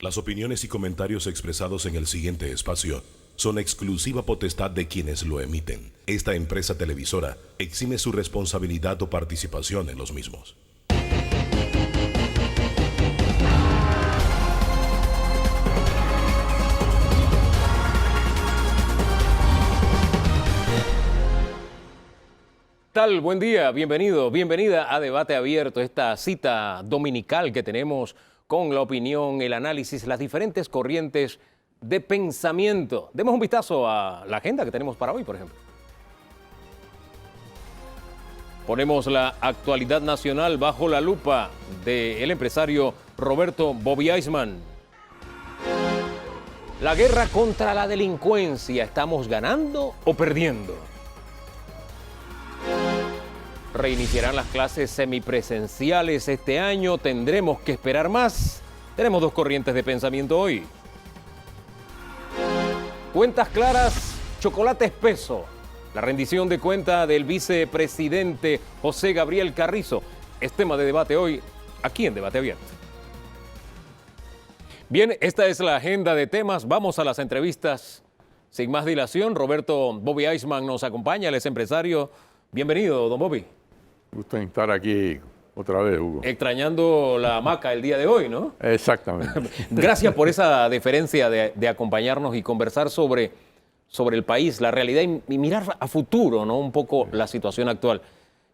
Las opiniones y comentarios expresados en el siguiente espacio son exclusiva potestad de quienes lo emiten. Esta empresa televisora exime su responsabilidad o participación en los mismos. ¿Qué tal? Buen día, bienvenido, bienvenida a Debate Abierto, esta cita dominical que tenemos con la opinión, el análisis, las diferentes corrientes de pensamiento. Demos un vistazo a la agenda que tenemos para hoy, por ejemplo. Ponemos la actualidad nacional bajo la lupa del empresario Roberto Bobby Eisman. La guerra contra la delincuencia, ¿estamos ganando o perdiendo? Reiniciarán las clases semipresenciales este año, tendremos que esperar más. Tenemos dos corrientes de pensamiento hoy. Cuentas claras, chocolate espeso. La rendición de cuenta del vicepresidente José Gabriel Carrizo es tema de debate hoy, aquí en Debate Abierto. Bien, esta es la agenda de temas. Vamos a las entrevistas. Sin más dilación, Roberto Bobby Eisman nos acompaña, él es empresario. Bienvenido, don Bobby. Gusto en estar aquí otra vez, Hugo. Extrañando la hamaca el día de hoy, ¿no? Exactamente. Gracias por esa deferencia de acompañarnos y conversar sobre el país, la realidad y mirar a futuro, ¿no? Un poco la situación actual.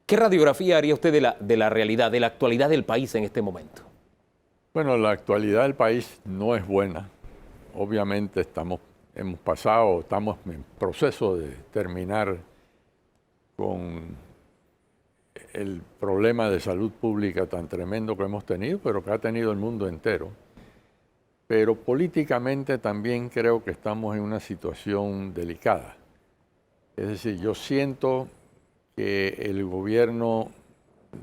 ¿Qué radiografía haría usted de la realidad, de la actualidad del país en este momento? Bueno, la actualidad del país no es buena. Obviamente estamos en proceso de terminar con el problema de salud pública tan tremendo que hemos tenido, pero que ha tenido el mundo entero. Pero políticamente también creo que estamos en una situación delicada. Es decir, yo siento que el gobierno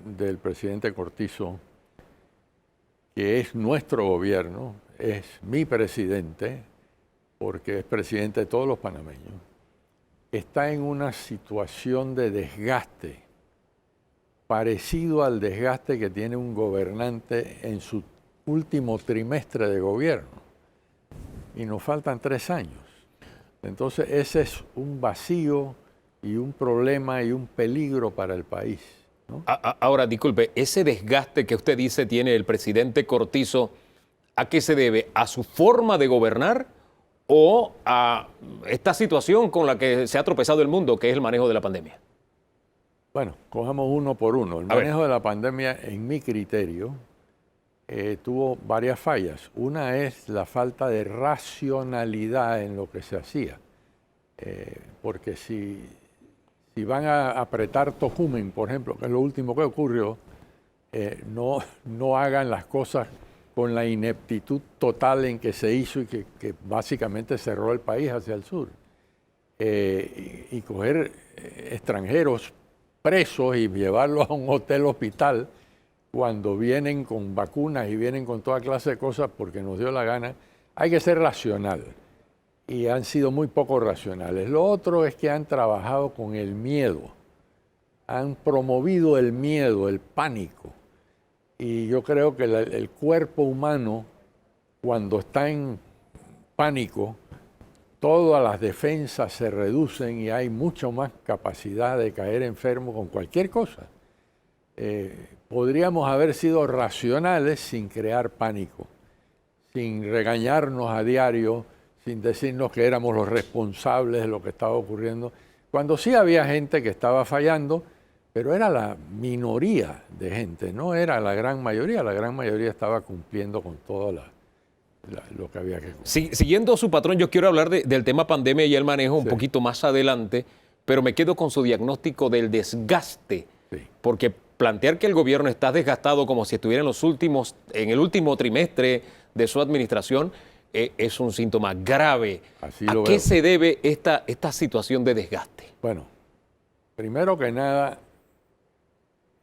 del presidente Cortizo, que es nuestro gobierno, es mi presidente, porque es presidente de todos los panameños, está en una situación de desgaste parecido al desgaste que tiene un gobernante en su último trimestre de gobierno. Y nos faltan 3 años. Entonces ese es un vacío y un problema y un peligro para el país, ¿no? Ahora, disculpe, ese desgaste que usted dice tiene el presidente Cortizo, ¿a qué se debe? ¿A su forma de gobernar o a esta situación con la que se ha tropezado el mundo, que es el manejo de la pandemia? Bueno, cojamos uno por uno. El manejo de la pandemia, en mi criterio, tuvo varias fallas. Una es la falta de racionalidad en lo que se hacía. Porque si van a apretar Tocumen, por ejemplo, que es lo último que ocurrió, no hagan las cosas con la ineptitud total en que se hizo y que básicamente cerró el país hacia el sur. Y coger extranjeros presos y llevarlos a un hotel cuando vienen con vacunas y vienen con toda clase de cosas porque nos dio la gana. Hay que ser racional y han sido muy poco racionales. Lo otro es que han trabajado con el miedo, han promovido el miedo, el pánico, y yo creo que el cuerpo humano, cuando está en pánico, todas las defensas se reducen y hay mucho más capacidad de caer enfermo con cualquier cosa. Podríamos haber sido racionales sin crear pánico, sin regañarnos a diario, sin decirnos que éramos los responsables de lo que estaba ocurriendo, cuando sí había gente que estaba fallando, pero era la minoría de gente, no era la gran mayoría estaba cumpliendo con todo lo que había que cumplir. Siguiendo su patrón, yo quiero hablar del tema pandemia y el manejo un poquito más adelante, pero me quedo con su diagnóstico del desgaste, porque plantear que el gobierno está desgastado como si estuviera en el último trimestre de su administración es un síntoma grave. Así ¿A lo qué veo. se debe esta situación de desgaste? Bueno, primero que nada,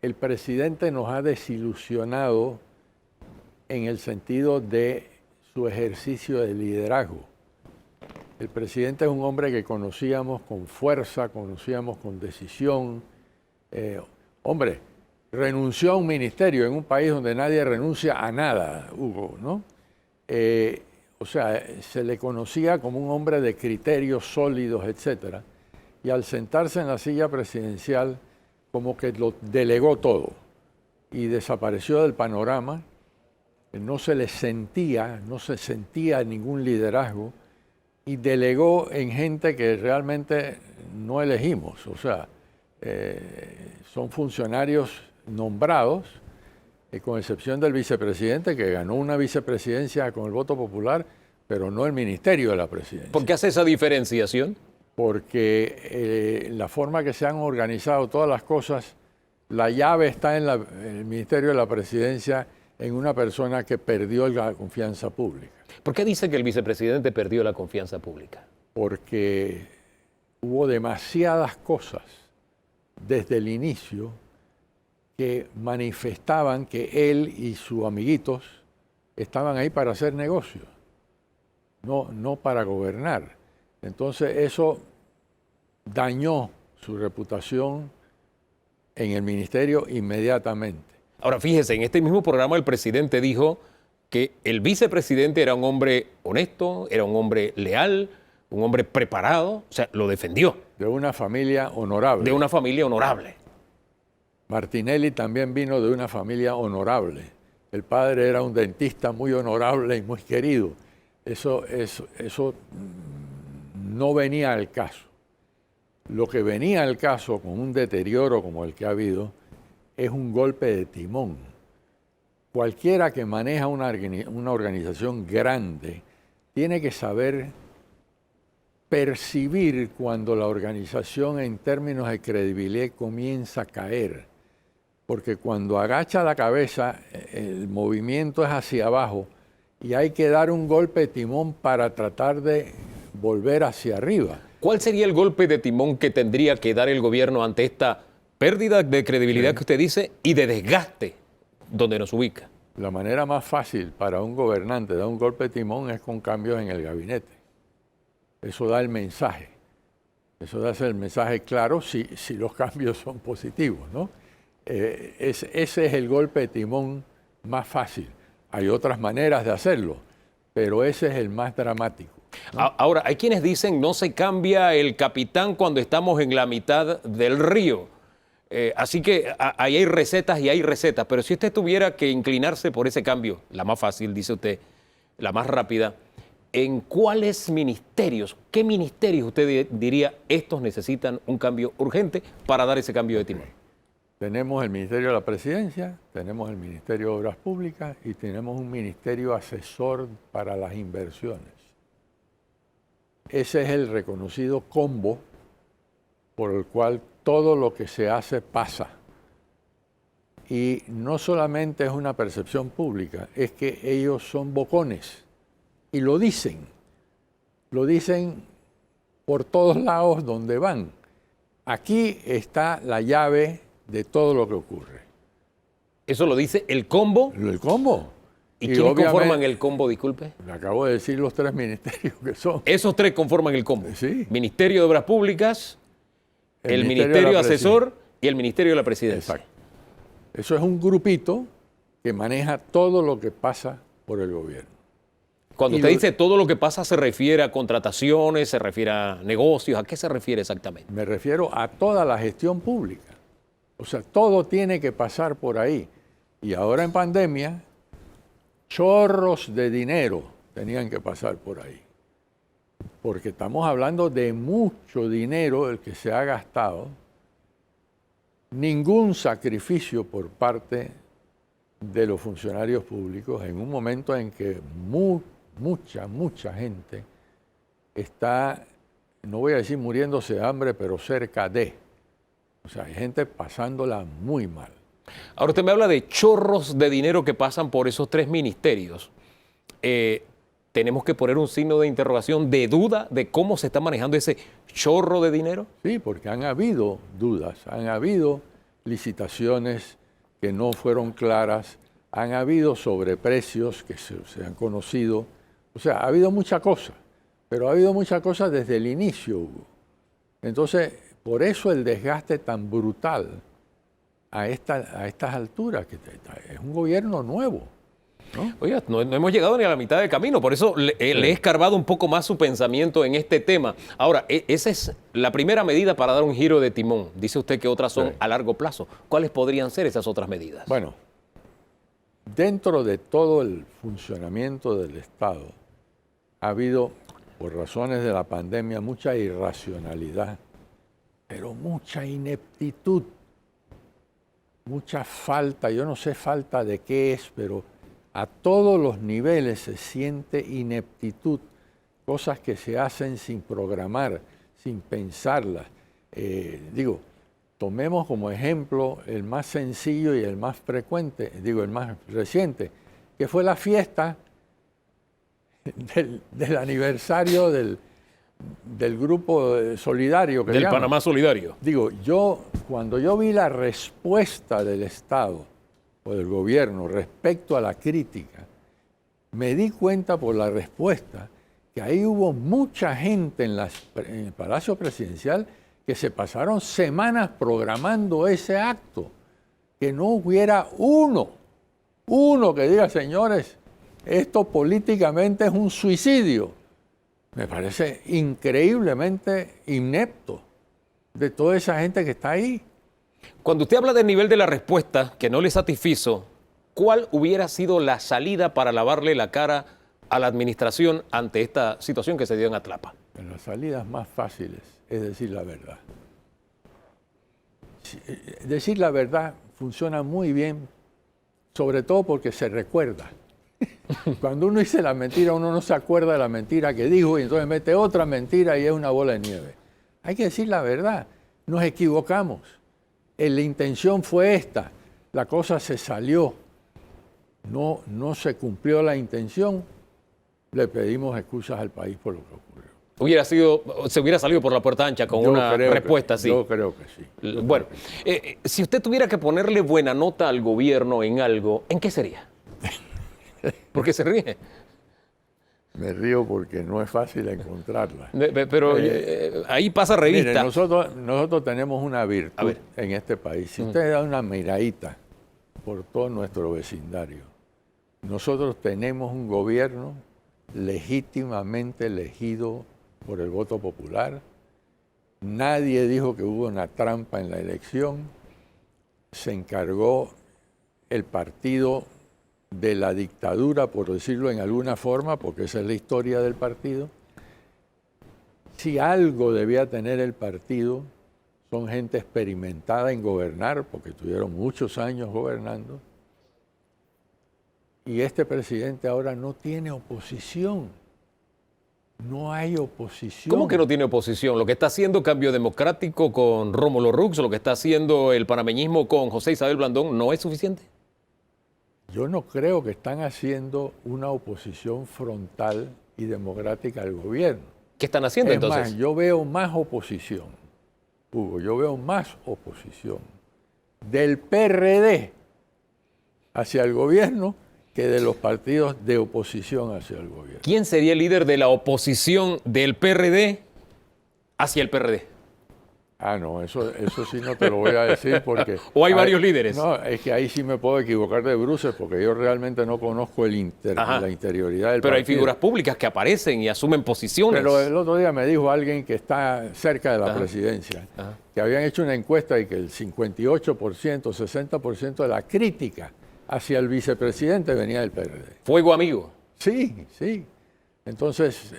el presidente nos ha desilusionado en el sentido de su ejercicio de liderazgo. El presidente es un hombre que conocíamos con fuerza, conocíamos con decisión. Hombre, renunció a un ministerio en un país donde nadie renuncia a nada, Hugo, ¿no? o sea, se le conocía como un hombre de criterios sólidos, etcétera, y al sentarse en la silla presidencial, como que lo delegó todo y desapareció del panorama. No se le sentía, no se sentía ningún liderazgo y delegó en gente que realmente no elegimos. O sea, son funcionarios nombrados, con excepción del vicepresidente, que ganó una vicepresidencia con el voto popular, pero no el ministerio de la presidencia. ¿Por qué hace esa diferenciación? Porque la forma que se han organizado todas las cosas, la llave está en el ministerio de la presidencia, en una persona que perdió la confianza pública. ¿Por qué dice que el vicepresidente perdió la confianza pública? Porque hubo demasiadas cosas desde el inicio que manifestaban que él y sus amiguitos estaban ahí para hacer negocios, no para gobernar. Entonces eso dañó su reputación en el ministerio inmediatamente. Ahora, fíjese, en este mismo programa el presidente dijo que el vicepresidente era un hombre honesto, era un hombre leal, un hombre preparado, o sea, lo defendió. De una familia honorable. De una familia honorable. Martinelli también vino de una familia honorable. El padre era un dentista muy honorable y muy querido. Eso no venía al caso. Lo que venía al caso con un deterioro como el que ha habido es un golpe de timón. Cualquiera que maneja una organización grande tiene que saber percibir cuando la organización en términos de credibilidad comienza a caer. Porque cuando agacha la cabeza, el movimiento es hacia abajo y hay que dar un golpe de timón para tratar de volver hacia arriba. ¿Cuál sería el golpe de timón que tendría que dar el gobierno ante esta pérdida de credibilidad que usted dice y de desgaste donde nos ubica? La manera más fácil para un gobernante dar un golpe de timón es con cambios en el gabinete. Eso da el mensaje. Eso da el mensaje claro si los cambios son positivos, ¿no? Ese es el golpe de timón más fácil. Hay otras maneras de hacerlo, pero ese es el más dramático, ¿no? Ahora, hay quienes dicen no se cambia el capitán cuando estamos en la mitad del río. Así que ahí hay recetas y hay recetas, pero si usted tuviera que inclinarse por ese cambio, la más fácil, dice usted, la más rápida, ¿en cuáles ministerios, qué ministerios usted diría estos necesitan un cambio urgente para dar ese cambio de timón? Tenemos el Ministerio de la Presidencia, tenemos el Ministerio de Obras Públicas y tenemos un ministerio asesor para las inversiones. Ese es el reconocido combo por el cual todo lo que se hace pasa. Y no solamente es una percepción pública, es que ellos son bocones y lo dicen por todos lados donde van. Aquí está la llave de todo lo que ocurre. ¿Eso lo dice el combo? El combo. ¿Y quiénes conforman el combo, disculpe? Le acabo de decir los tres ministerios que son. Esos tres conforman el combo. Sí. Ministerio de Obras Públicas, el Ministerio Asesor y el Ministerio de la Presidencia. Exacto. Eso es un grupito que maneja todo lo que pasa por el gobierno. Cuando usted dice todo lo que pasa, ¿se refiere a contrataciones, se refiere a negocios? ¿A qué se refiere exactamente? Me refiero a toda la gestión pública. O sea, todo tiene que pasar por ahí. Y ahora en pandemia, chorros de dinero tenían que pasar por ahí. Porque estamos hablando de mucho dinero el que se ha gastado. Ningún sacrificio por parte de los funcionarios públicos en un momento en que mucha gente está, no voy a decir muriéndose de hambre, pero cerca de. O sea, hay gente pasándola muy mal. Ahora usted me habla de chorros de dinero que pasan por esos tres ministerios. ¿Tenemos que poner un signo de interrogación, de duda, de cómo se está manejando ese chorro de dinero? Sí, porque han habido dudas, han habido licitaciones que no fueron claras, han habido sobreprecios que se han conocido. O sea, ha habido mucha cosa, pero ha habido mucha cosa desde el inicio, Hugo. Entonces, por eso el desgaste tan brutal a estas alturas, que es un gobierno nuevo. ¿no? Oiga, no hemos llegado ni a la mitad del camino, por eso le he escarbado un poco más su pensamiento en este tema. Ahora, esa es la primera medida para dar un giro de timón. Dice usted que otras son a largo plazo. ¿Cuáles podrían ser esas otras medidas? Bueno, dentro de todo el funcionamiento del Estado ha habido, por razones de la pandemia, mucha irracionalidad, pero mucha ineptitud, mucha falta, yo no sé falta de qué es, pero a todos los niveles se siente ineptitud, cosas que se hacen sin programar, sin pensarlas. Tomemos como ejemplo el más sencillo y el más frecuente, el más reciente, que fue la fiesta del aniversario del grupo solidario. Del Panamá Solidario. Cuando yo vi la respuesta del Estado o del gobierno respecto a la crítica, me di cuenta por la respuesta que ahí hubo mucha gente en el Palacio Presidencial que se pasaron semanas programando ese acto, que no hubiera uno que diga, señores, esto políticamente es un suicidio. Me parece increíblemente inepto de toda esa gente que está ahí. Cuando usted habla del nivel de la respuesta que no le satisfizo, ¿cuál hubiera sido la salida para lavarle la cara a la administración ante esta situación que se dio en Atlapa? Las salidas más fáciles es decir la verdad. Decir la verdad funciona muy bien, sobre todo porque se recuerda. Cuando uno dice la mentira, uno no se acuerda de la mentira que dijo y entonces mete otra mentira y es una bola de nieve. Hay que decir la verdad. Nos equivocamos. La intención fue esta. La cosa se salió. No se cumplió la intención. Le pedimos excusas al país por lo que ocurrió. Se hubiera salido por la puerta ancha con una respuesta así. Yo creo que sí. Bueno, si usted tuviera que ponerle buena nota al gobierno en algo, ¿en qué sería? ¿Por qué se ríe? Me río porque no es fácil encontrarla. Pero ahí pasa revista. Mire, nosotros tenemos una virtud en este país. Si usted da una miradita por todo nuestro vecindario, nosotros tenemos un gobierno legítimamente elegido por el voto popular. Nadie dijo que hubo una trampa en la elección. Se encargó el partido de la dictadura, por decirlo en alguna forma, porque esa es la historia del partido. Si algo debía tener el partido, son gente experimentada en gobernar, porque tuvieron muchos años gobernando. Y este presidente ahora no tiene oposición. No hay oposición. ¿Cómo que no tiene oposición? Lo que está haciendo Cambio Democrático con Rómulo Rux, lo que está haciendo el panameñismo con José Isabel Blandón, ¿no es suficiente? Yo no creo que están haciendo una oposición frontal y democrática al gobierno. ¿Qué están haciendo entonces? Más, yo veo más oposición, Hugo, yo veo más oposición del PRD hacia el gobierno que de los partidos de oposición hacia el gobierno. ¿Quién sería el líder de la oposición del PRD hacia el PRD? No, eso sí no te lo voy a decir porque... ¿O hay varios líderes? No, es que ahí sí me puedo equivocar de bruces porque yo realmente no conozco la interioridad del Pero partido. hay figuras públicas que aparecen y asumen posiciones. Pero el otro día me dijo alguien que está cerca de la presidencia, que habían hecho una encuesta y que el 58%, 60% de la crítica hacia el vicepresidente venía del PRD. Fuego amigo. Sí. Entonces...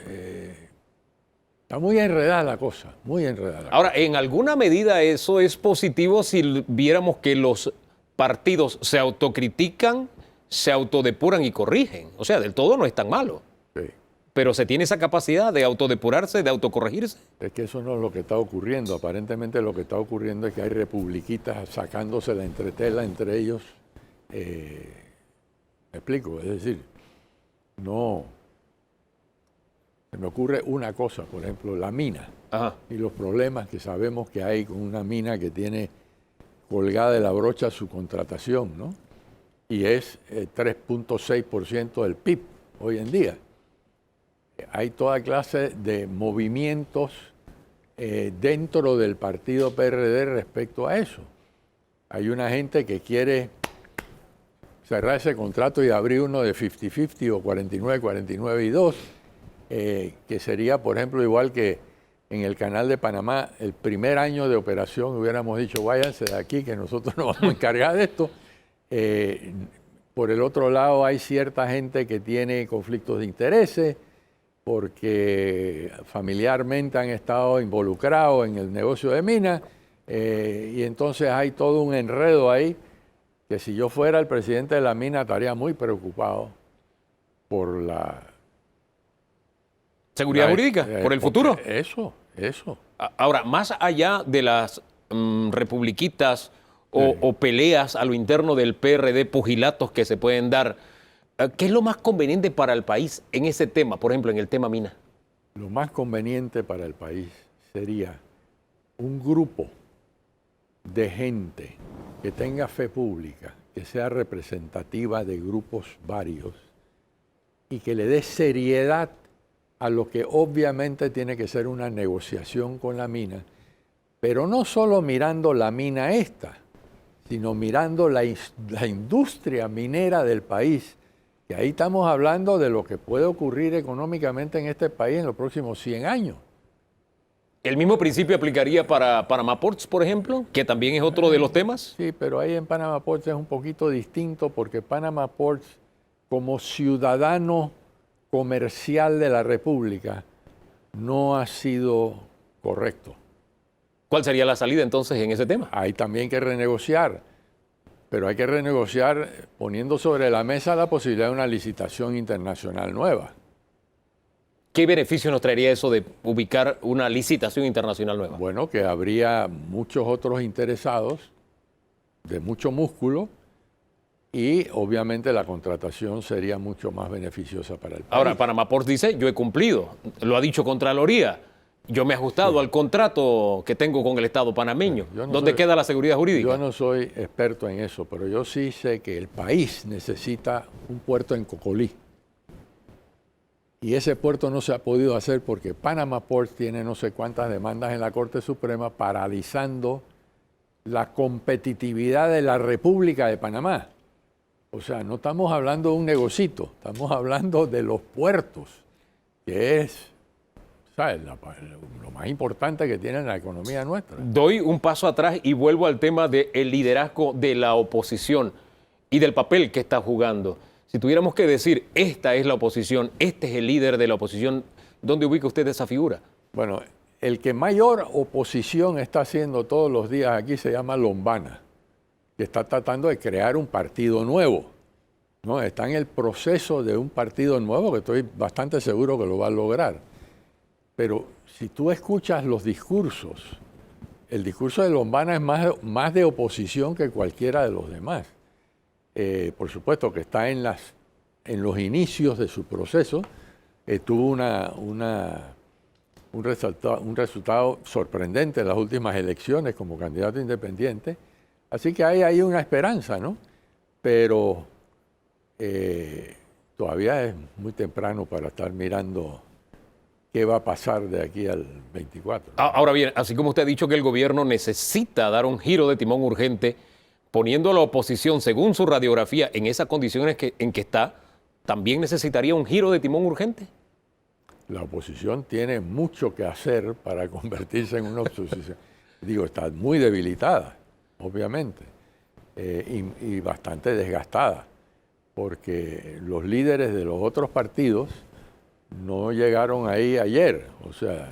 está muy enredada la cosa, muy enredada. Ahora, en alguna medida eso es positivo si viéramos que los partidos se autocritican, se autodepuran y corrigen. O sea, del todo no es tan malo. Sí. Pero se tiene esa capacidad de autodepurarse, de autocorregirse. Es que eso no es lo que está ocurriendo. Aparentemente lo que está ocurriendo es que hay republiquitas sacándose la entretela entre ellos. ¿Me explico? Es decir, no... Se me ocurre una cosa, por ejemplo, la mina y los problemas que sabemos que hay con una mina que tiene colgada de la brocha su contratación, ¿no? Y es 3.6% del PIB hoy en día. Hay toda clase de movimientos dentro del partido PRD respecto a eso. Hay una gente que quiere cerrar ese contrato y abrir uno de 50-50 o 49-49-2, que sería, por ejemplo, igual que en el Canal de Panamá, el primer año de operación hubiéramos dicho, váyanse de aquí, que nosotros nos vamos a encargar de esto. Por el otro lado, hay cierta gente que tiene conflictos de intereses, porque familiarmente han estado involucrados en el negocio de minas, y entonces hay todo un enredo ahí, que si yo fuera el presidente de la mina estaría muy preocupado por la... ¿Seguridad jurídica? ¿Por el futuro? Eso. Ahora, más allá de las republiquitas o peleas a lo interno del PRD, pugilatos que se pueden dar, ¿qué es lo más conveniente para el país en ese tema, por ejemplo, en el tema mina? Lo más conveniente para el país sería un grupo de gente que tenga fe pública, que sea representativa de grupos varios y que le dé seriedad a lo que obviamente tiene que ser una negociación con la mina, pero no solo mirando la mina esta, sino mirando la industria minera del país, que ahí estamos hablando de lo que puede ocurrir económicamente en este país en los próximos 100 años. ¿El mismo principio aplicaría para Panama Ports, por ejemplo, que también es otro de los temas? Sí, pero ahí en Panama Ports es un poquito distinto porque Panama Ports, como ciudadano comercial de la República, no ha sido correcto. ¿Cuál sería la salida entonces en ese tema? Hay también que renegociar, pero hay que renegociar poniendo sobre la mesa la posibilidad de una licitación internacional nueva. ¿Qué beneficio nos traería eso de ubicar una licitación internacional nueva? Bueno, que habría muchos otros interesados de mucho músculo y obviamente la contratación sería mucho más beneficiosa para el país. Ahora, Panama Ports dice, yo he cumplido, lo ha dicho Contraloría, yo me he ajustado al contrato que tengo con el Estado panameño. ¿Dónde queda la seguridad jurídica? Yo no soy experto en eso, pero yo sí sé que el país necesita un puerto en Cocolí. Y ese puerto no se ha podido hacer porque Panama Ports tiene no sé cuántas demandas en la Corte Suprema paralizando la competitividad de la República de Panamá. O sea, no estamos hablando de un negocito, estamos hablando de los puertos, que es, ¿sabes?, lo más importante que tiene la economía nuestra. Doy un paso atrás y vuelvo al tema del liderazgo de la oposición y del papel que está jugando. Si tuviéramos que decir, esta es la oposición, este es el líder de la oposición, ¿dónde ubica usted esa figura? Bueno, el que mayor oposición está haciendo todos los días aquí se llama Lombana, que está tratando de crear un partido nuevo, ¿no? Está en el proceso de un partido nuevo, que estoy bastante seguro que lo va a lograr. Pero si tú escuchas los discursos, el discurso de Lombana es más de oposición que cualquiera de los demás. Por supuesto que está en los inicios de su proceso, tuvo un resultado sorprendente en las últimas elecciones como candidato independiente, así que hay ahí una esperanza, ¿no? Pero todavía es muy temprano para estar mirando qué va a pasar de aquí al 24. Ahora bien, así como usted ha dicho que el gobierno necesita dar un giro de timón urgente, poniendo a la oposición, según su radiografía, en esas condiciones en que está, ¿también necesitaría un giro de timón urgente? La oposición tiene mucho que hacer para convertirse en una oposición. Digo, está muy debilitada, obviamente, y bastante desgastada, porque los líderes de los otros partidos no llegaron ahí ayer. O sea,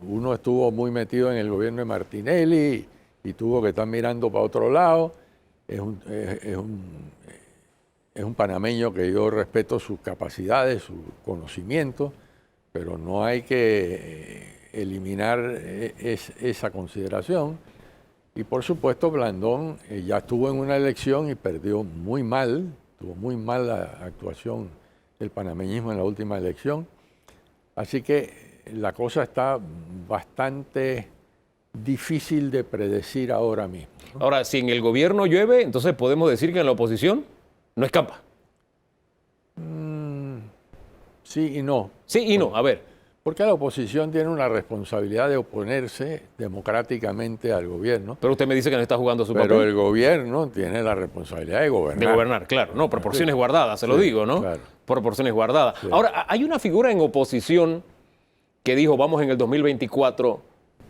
uno estuvo muy metido en el gobierno de Martinelli y tuvo que estar mirando para otro lado. Es un panameño que yo respeto sus capacidades, su conocimiento, pero no hay que eliminar esa consideración. Y por supuesto Blandón ya estuvo en una elección y perdió muy mal, tuvo muy mala actuación del panameñismo en la última elección. Así que la cosa está bastante difícil de predecir ahora mismo, ¿no? Ahora, si en el gobierno llueve, entonces podemos decir que en la oposición no escapa. Sí y no. Sí y no, a ver. Porque la oposición tiene una responsabilidad de oponerse democráticamente al gobierno. Pero usted me dice que no está jugando su Pero papel. el gobierno tiene la responsabilidad de gobernar. De gobernar, claro. No, proporciones guardadas, se lo digo, ¿no? Claro. Proporciones guardadas. Sí. Ahora, hay una figura en oposición que dijo, vamos en el 2024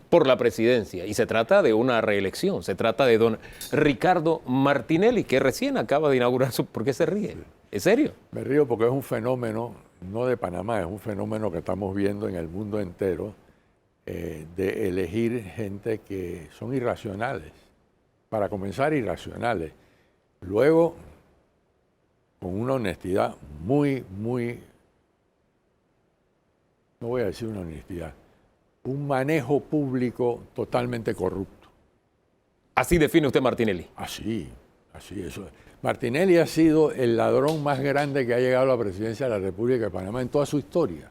por la presidencia. Y se trata de una reelección. Se trata de don Ricardo Martinelli, que recién acaba de inaugurar su... ¿Por qué se ríe? ¿En serio? Me río porque es un fenómeno, no de Panamá, es un fenómeno que estamos viendo en el mundo entero, de elegir gente que son irracionales. Para comenzar, irracionales. Luego, con una honestidad muy, no voy a decir una honestidad, un manejo público totalmente corrupto. Así define usted Martinelli. Así eso. Martinelli ha sido el ladrón más grande que ha llegado a la presidencia de la República de Panamá en toda su historia.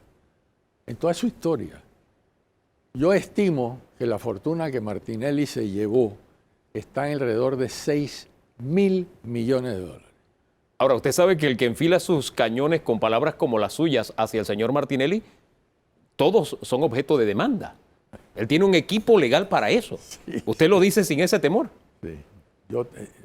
En toda su historia. Yo estimo que la fortuna que Martinelli se llevó está en alrededor de 6.000 millones de dólares. Ahora, usted sabe que el que enfila sus cañones con palabras como las suyas hacia el señor Martinelli, todos son objeto de demanda. Él tiene un equipo legal para eso. Sí. Usted lo dice sin ese temor. Sí.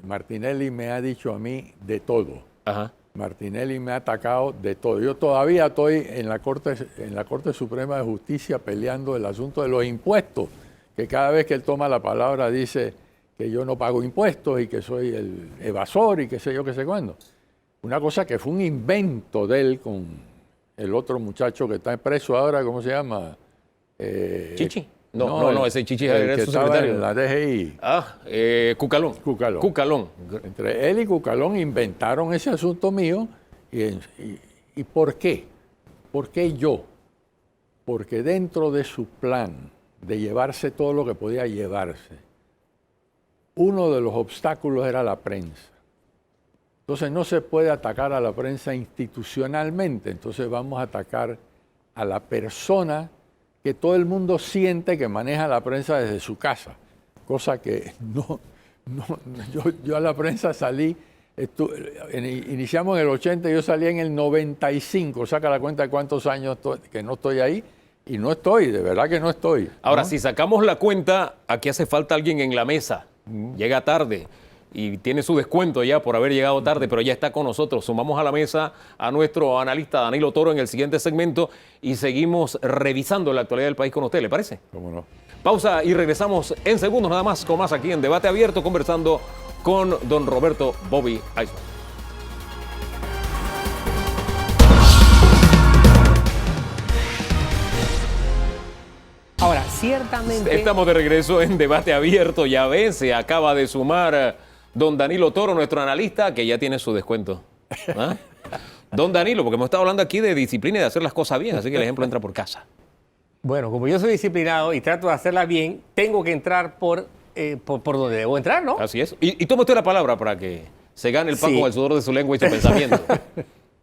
Martinelli me ha dicho a mí de todo. Ajá. Martinelli me ha atacado de todo. Yo todavía estoy en la Corte Suprema de Justicia peleando el asunto de los impuestos, que cada vez que él toma la palabra dice que yo no pago impuestos y que soy el evasor y qué sé yo, qué sé cuándo. Una cosa que fue un invento de él con el otro muchacho que está preso ahora, ¿cómo se llama? ¿Chichi? No, ese Chichi era su secretario. En la DGI. Cucalón. Cucalón. Entre él y Cucalón inventaron ese asunto mío. ¿Y por qué? ¿Por qué yo? Porque dentro de su plan de llevarse todo lo que podía llevarse, uno de los obstáculos era la prensa. Entonces no se puede atacar a la prensa institucionalmente, entonces vamos a atacar a la persona que todo el mundo siente que maneja la prensa desde su casa, cosa que yo a la prensa salí, iniciamos en el 80, yo salí en el 95, saca la cuenta de cuántos años que no estoy ahí, y no estoy, de verdad que no estoy. Ahora, ¿no? Si sacamos la cuenta, aquí hace falta alguien en la mesa, llega tarde, y tiene su descuento ya por haber llegado tarde, pero ya está con nosotros. Sumamos a la mesa a nuestro analista Danilo Toro en el siguiente segmento y seguimos revisando la actualidad del país con usted, ¿le parece? ¿Cómo no? Pausa y regresamos en segundos nada más con más aquí en Debate Abierto, conversando con don Roberto Bobby Eisman. Ahora, ciertamente... Estamos de regreso en Debate Abierto. Ya ven, se acaba de sumar don Danilo Toro, nuestro analista, que ya tiene su descuento. ¿Ah? Don Danilo, porque hemos estado hablando aquí de disciplina y de hacer las cosas bien, así que el ejemplo entra por casa. Bueno, como yo soy disciplinado y trato de hacerla bien, tengo que entrar por donde debo entrar, ¿no? Así es. Y tome usted la palabra para que se gane el pan con el sudor de su lengua y su pensamiento.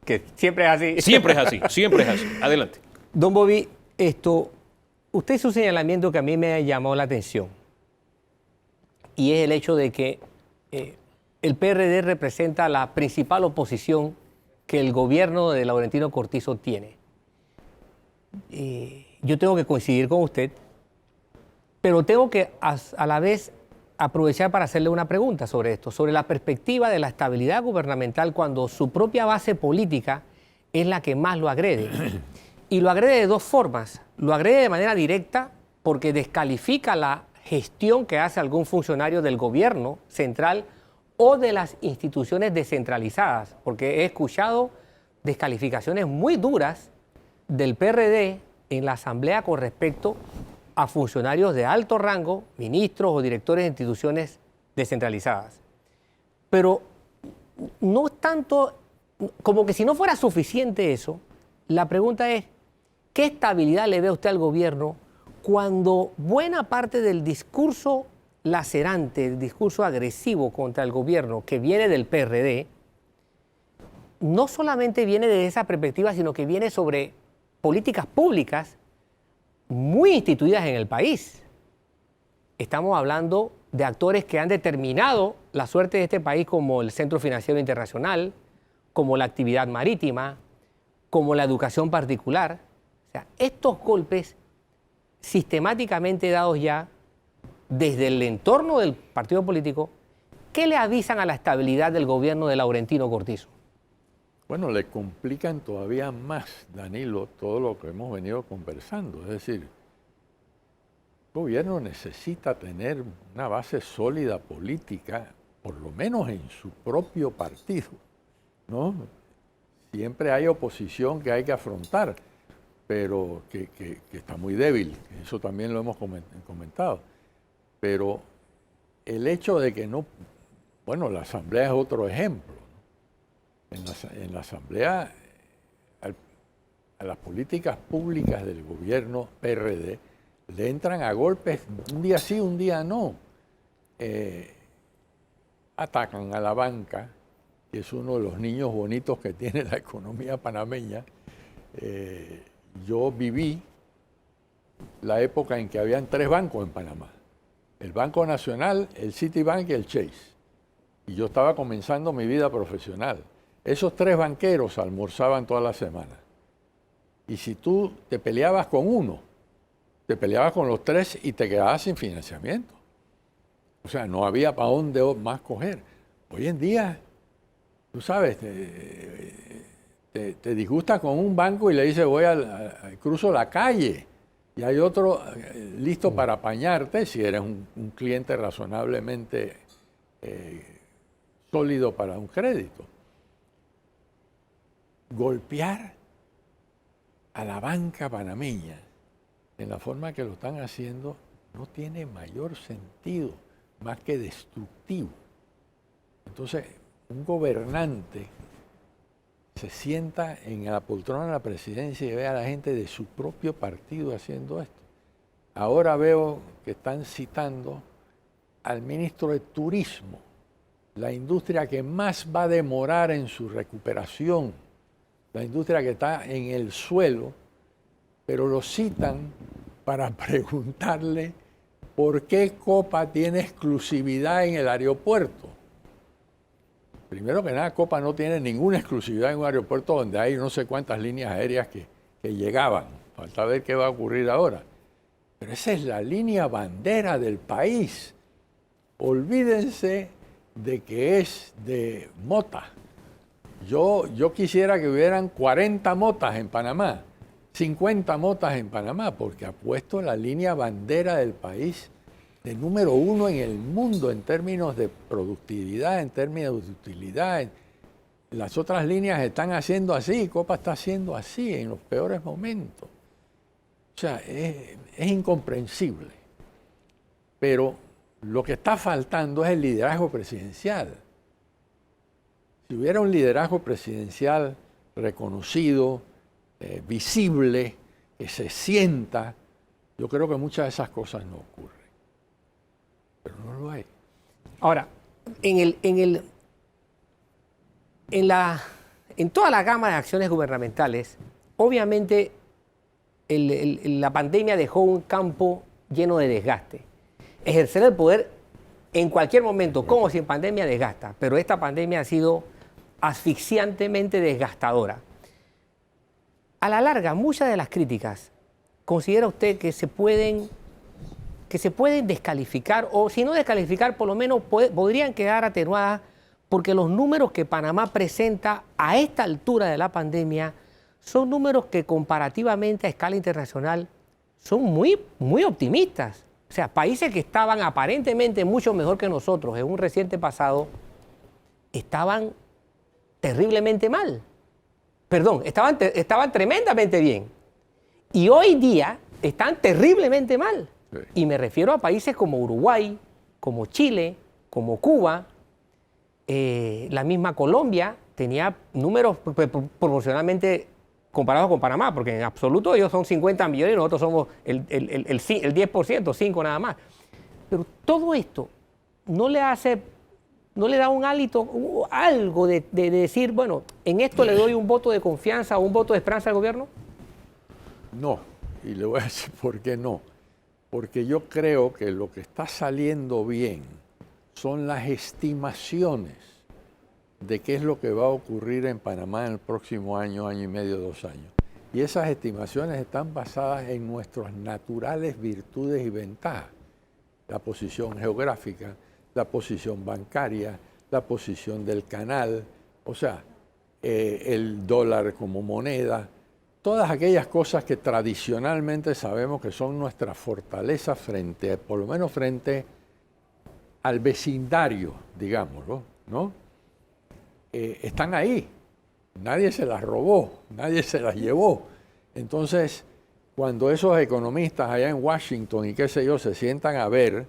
Que siempre es así. Siempre es así, siempre es así. Adelante. Don Bobby, usted hizo un señalamiento que a mí me llamó la atención. Y es el hecho de que el PRD representa la principal oposición que el gobierno de Laurentino Cortizo tiene. Yo tengo que coincidir con usted, pero tengo que a la vez aprovechar para hacerle una pregunta sobre esto, sobre la perspectiva de la estabilidad gubernamental cuando su propia base política es la que más lo agrede. Y lo agrede de dos formas. Lo agrede de manera directa porque descalifica la gestión que hace algún funcionario del gobierno central o de las instituciones descentralizadas, porque he escuchado descalificaciones muy duras del PRD en la Asamblea con respecto a funcionarios de alto rango, ministros o directores de instituciones descentralizadas. Pero no es tanto, como que si no fuera suficiente eso, la pregunta es, ¿qué estabilidad le ve usted al gobierno cuando buena parte del discurso lacerante, el discurso agresivo contra el gobierno que viene del PRD, no solamente viene de esa perspectiva, sino que viene sobre políticas públicas muy instituidas en el país? Estamos hablando de actores que han determinado la suerte de este país, como el Centro Financiero Internacional, como la actividad marítima, como la educación particular. O sea, estos golpes sistemáticamente dados ya desde el entorno del partido político, ¿qué le avisan a la estabilidad del gobierno de Laurentino Cortizo? Bueno, le complican todavía más, Danilo, todo lo que hemos venido conversando. Es decir, el gobierno necesita tener una base sólida política, por lo menos en su propio partido, ¿no? Siempre hay oposición que hay que afrontar, pero que está muy débil, eso también lo hemos comentado. Pero el hecho de que no, bueno, la Asamblea es otro ejemplo, ¿no? En la Asamblea, a las políticas públicas del gobierno PRD le entran a golpes un día sí, un día no. Atacan a la banca, que es uno de los niños bonitos que tiene la economía panameña. Yo viví la época en que habían 3 bancos en Panamá. El Banco Nacional, el Citibank y el Chase. Y yo estaba comenzando mi vida profesional. Esos 3 banqueros almorzaban toda la semana. Y si tú te peleabas con uno, te peleabas con los 3 y te quedabas sin financiamiento. O sea, no había para dónde más coger. Hoy en día, tú sabes, te disgustas con un banco y le dices voy cruzo la calle y hay otro listo para apañarte si eres un cliente razonablemente sólido para un crédito. Golpear a la banca panameña en la forma que lo están haciendo no tiene mayor sentido más que destructivo. Entonces, un gobernante se sienta en la poltrona de la presidencia y ve a la gente de su propio partido haciendo esto. Ahora veo que están citando al ministro de Turismo, la industria que más va a demorar en su recuperación, la industria que está en el suelo, pero lo citan para preguntarle por qué Copa tiene exclusividad en el aeropuerto. Primero que nada, Copa no tiene ninguna exclusividad en un aeropuerto donde hay no sé cuántas líneas aéreas que llegaban. Falta ver qué va a ocurrir ahora. Pero esa es la línea bandera del país. Olvídense de que es de mota. Yo quisiera que hubieran 40 motas en Panamá, 50 motas en Panamá, porque ha puesto la línea bandera del país de número 1 en el mundo en términos de productividad, en términos de utilidad. Las otras líneas están haciendo así, Copa está haciendo así en los peores momentos. O sea, es incomprensible. Pero lo que está faltando es el liderazgo presidencial. Si hubiera un liderazgo presidencial reconocido, visible, que se sienta, yo creo que muchas de esas cosas no ocurren. Pero no lo hay. Ahora, en toda la gama de acciones gubernamentales, obviamente la pandemia dejó un campo lleno de desgaste. Ejercer el poder en cualquier momento, como sin pandemia, desgasta, pero esta pandemia ha sido asfixiantemente desgastadora. A la larga, muchas de las críticas, ¿considera usted que se pueden descalificar, o si no descalificar, por lo menos podrían quedar atenuadas, porque los números que Panamá presenta a esta altura de la pandemia son números que comparativamente a escala internacional son muy, muy optimistas? O sea, países que estaban aparentemente mucho mejor que nosotros en un reciente pasado, estaban terriblemente mal. Perdón, estaban tremendamente bien. Y hoy día están terriblemente mal. Sí. Y me refiero a países como Uruguay, como Chile, como Cuba, la misma Colombia tenía números proporcionalmente comparados con Panamá, porque en absoluto ellos son 50 millones y nosotros somos el 10%, 5 nada más. Pero todo esto no le da un hálito, algo de decir, bueno, en esto le doy un voto de confianza o un voto de esperanza al gobierno. No, y le voy a decir por qué no. Porque yo creo que lo que está saliendo bien son las estimaciones de qué es lo que va a ocurrir en Panamá en el próximo año, año y medio, 2 años. Y esas estimaciones están basadas en nuestras naturales virtudes y ventajas. La posición geográfica, la posición bancaria, la posición del canal, o sea, el dólar como moneda, todas aquellas cosas que tradicionalmente sabemos que son nuestra fortaleza frente, por lo menos frente al vecindario, digámoslo, ¿no? Están ahí. Nadie se las robó, nadie se las llevó. Entonces, cuando esos economistas allá en Washington y qué sé yo se sientan a ver,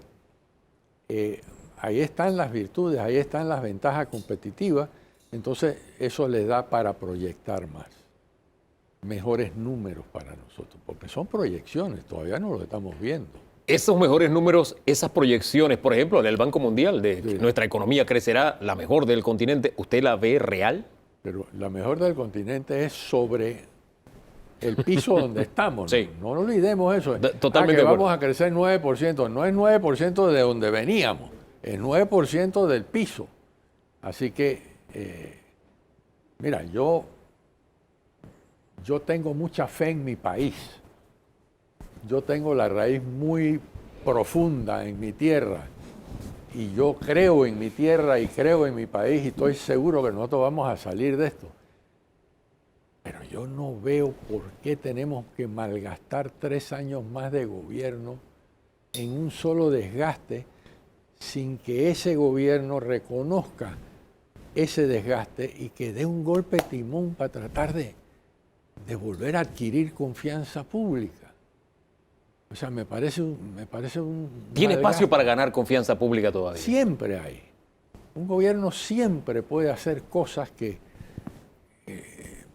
ahí están las virtudes, ahí están las ventajas competitivas, entonces eso les da para proyectar más, mejores números para nosotros, porque son proyecciones, todavía no lo estamos viendo. Esos mejores números, esas proyecciones, por ejemplo, del Banco Mundial, de que nuestra economía crecerá la mejor del continente, ¿usted la ve real? Pero la mejor del continente es sobre el piso donde estamos. Sí. No olvidemos eso. Totalmente que de acuerdo. vamos a crecer 9%. No es 9% de donde veníamos, es 9% del piso. Así que, mira, yo tengo mucha fe en mi país. Yo tengo la raíz muy profunda en mi tierra. Y yo creo en mi tierra y creo en mi país y estoy seguro que nosotros vamos a salir de esto. Pero yo no veo por qué tenemos que malgastar 3 años más de gobierno en un solo desgaste sin que ese gobierno reconozca ese desgaste y que dé un golpe de timón para tratar de volver a adquirir confianza pública. O sea, me parece un ¿Tiene mal espacio gasto. para ganar confianza pública todavía? Siempre hay. Un gobierno siempre puede hacer cosas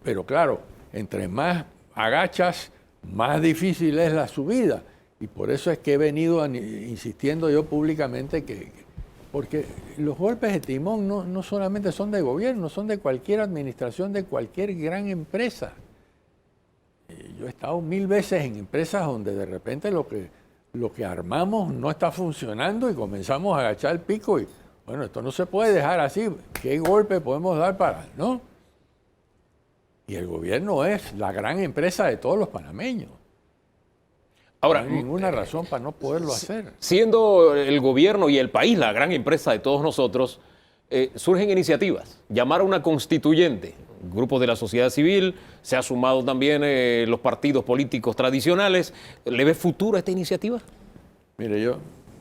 pero claro, entre más agachas, más difícil es la subida. Y por eso es que he venido insistiendo yo públicamente porque los golpes de timón no solamente son de gobierno, son de cualquier administración, de cualquier gran empresa. Yo he estado 1000 veces en empresas donde de repente lo que armamos no está funcionando y comenzamos a agachar el pico y bueno, esto no se puede dejar así. ¿Qué golpe podemos dar para, no? Y el gobierno es la gran empresa de todos los panameños. Ahora, no hay ninguna razón para no poderlo hacer. Siendo el gobierno y el país la gran empresa de todos nosotros, surgen iniciativas. Llamar a una constituyente, grupos de la sociedad civil, se ha sumado también los partidos políticos tradicionales. ¿Le ve futuro a esta iniciativa? Mire,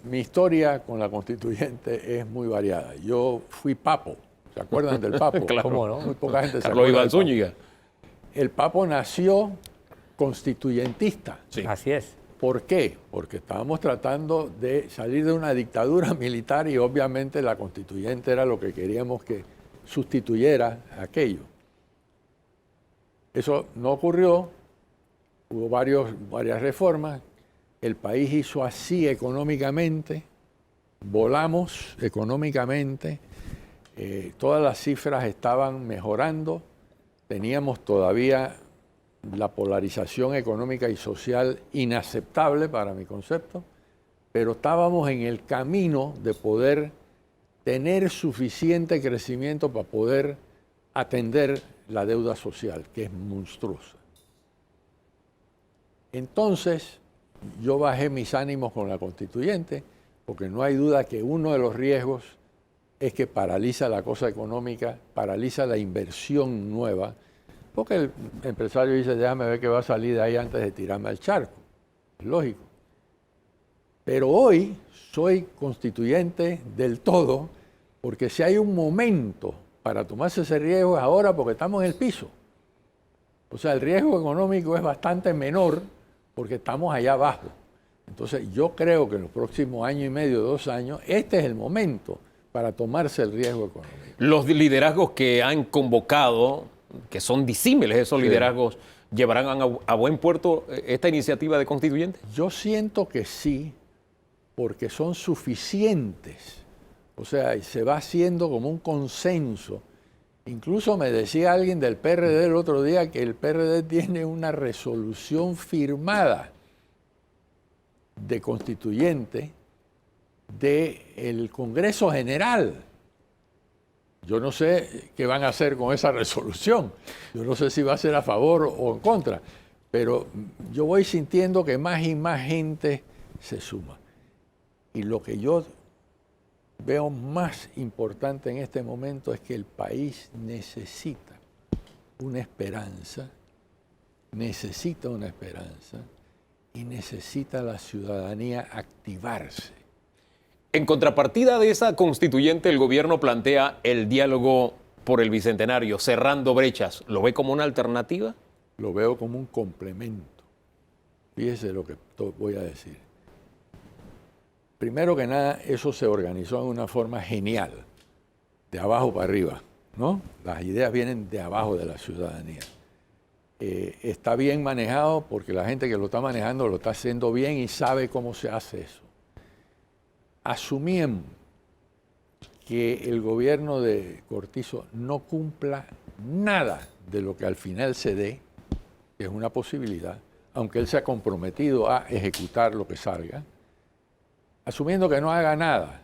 mi historia con la constituyente es muy variada. Yo fui papo. ¿Se acuerdan del papo? Claro. ¿Cómo no? Muy poca gente se Carlos acuerda Iván del Papo. Zúñiga. El papo nació constituyentista. Sí. Así es. ¿Por qué? Porque estábamos tratando de salir de una dictadura militar y obviamente la constituyente era lo que queríamos que sustituyera aquello. Eso no ocurrió, hubo varias reformas, el país hizo así económicamente, volamos económicamente, todas las cifras estaban mejorando, teníamos todavía la polarización económica y social inaceptable para mi concepto, pero estábamos en el camino de poder tener suficiente crecimiento para poder atender la deuda social, que es monstruosa. Entonces, yo bajé mis ánimos con la constituyente, porque no hay duda que uno de los riesgos es que paraliza la cosa económica, paraliza la inversión nueva, porque el empresario dice, déjame ver qué va a salir de ahí antes de tirarme al charco. Es lógico. Pero hoy soy constituyente del todo, porque si hay un momento para tomarse ese riesgo es ahora porque estamos en el piso. O sea, el riesgo económico es bastante menor porque estamos allá abajo. Entonces yo creo que en los próximos año y medio, 2 años, este es el momento para tomarse el riesgo económico. Los liderazgos que han convocado, que son disímiles esos liderazgos, ¿llevarán a buen puerto esta iniciativa de constituyente? Yo siento que sí, porque son suficientes. O sea, se va haciendo como un consenso. Incluso me decía alguien del PRD el otro día que el PRD tiene una resolución firmada de constituyente del Congreso General. Yo no sé qué van a hacer con esa resolución. Yo no sé si va a ser a favor o en contra. Pero yo voy sintiendo que más y más gente se suma. Y lo que yo veo más importante en este momento es que el país necesita una esperanza y necesita la ciudadanía activarse. En contrapartida de esa constituyente, el gobierno plantea el diálogo por el Bicentenario, cerrando brechas. ¿Lo ve como una alternativa? Lo veo como un complemento. Fíjese lo que voy a decir. Primero que nada, eso se organizó de una forma genial, de abajo para arriba, ¿no? Las ideas vienen de abajo de la ciudadanía. Está bien manejado porque la gente que lo está manejando lo está haciendo bien y sabe cómo se hace eso. Asumiendo que el gobierno de Cortizo no cumpla nada de lo que al final se dé, que es una posibilidad, aunque él se ha comprometido a ejecutar lo que salga, asumiendo que no haga nada,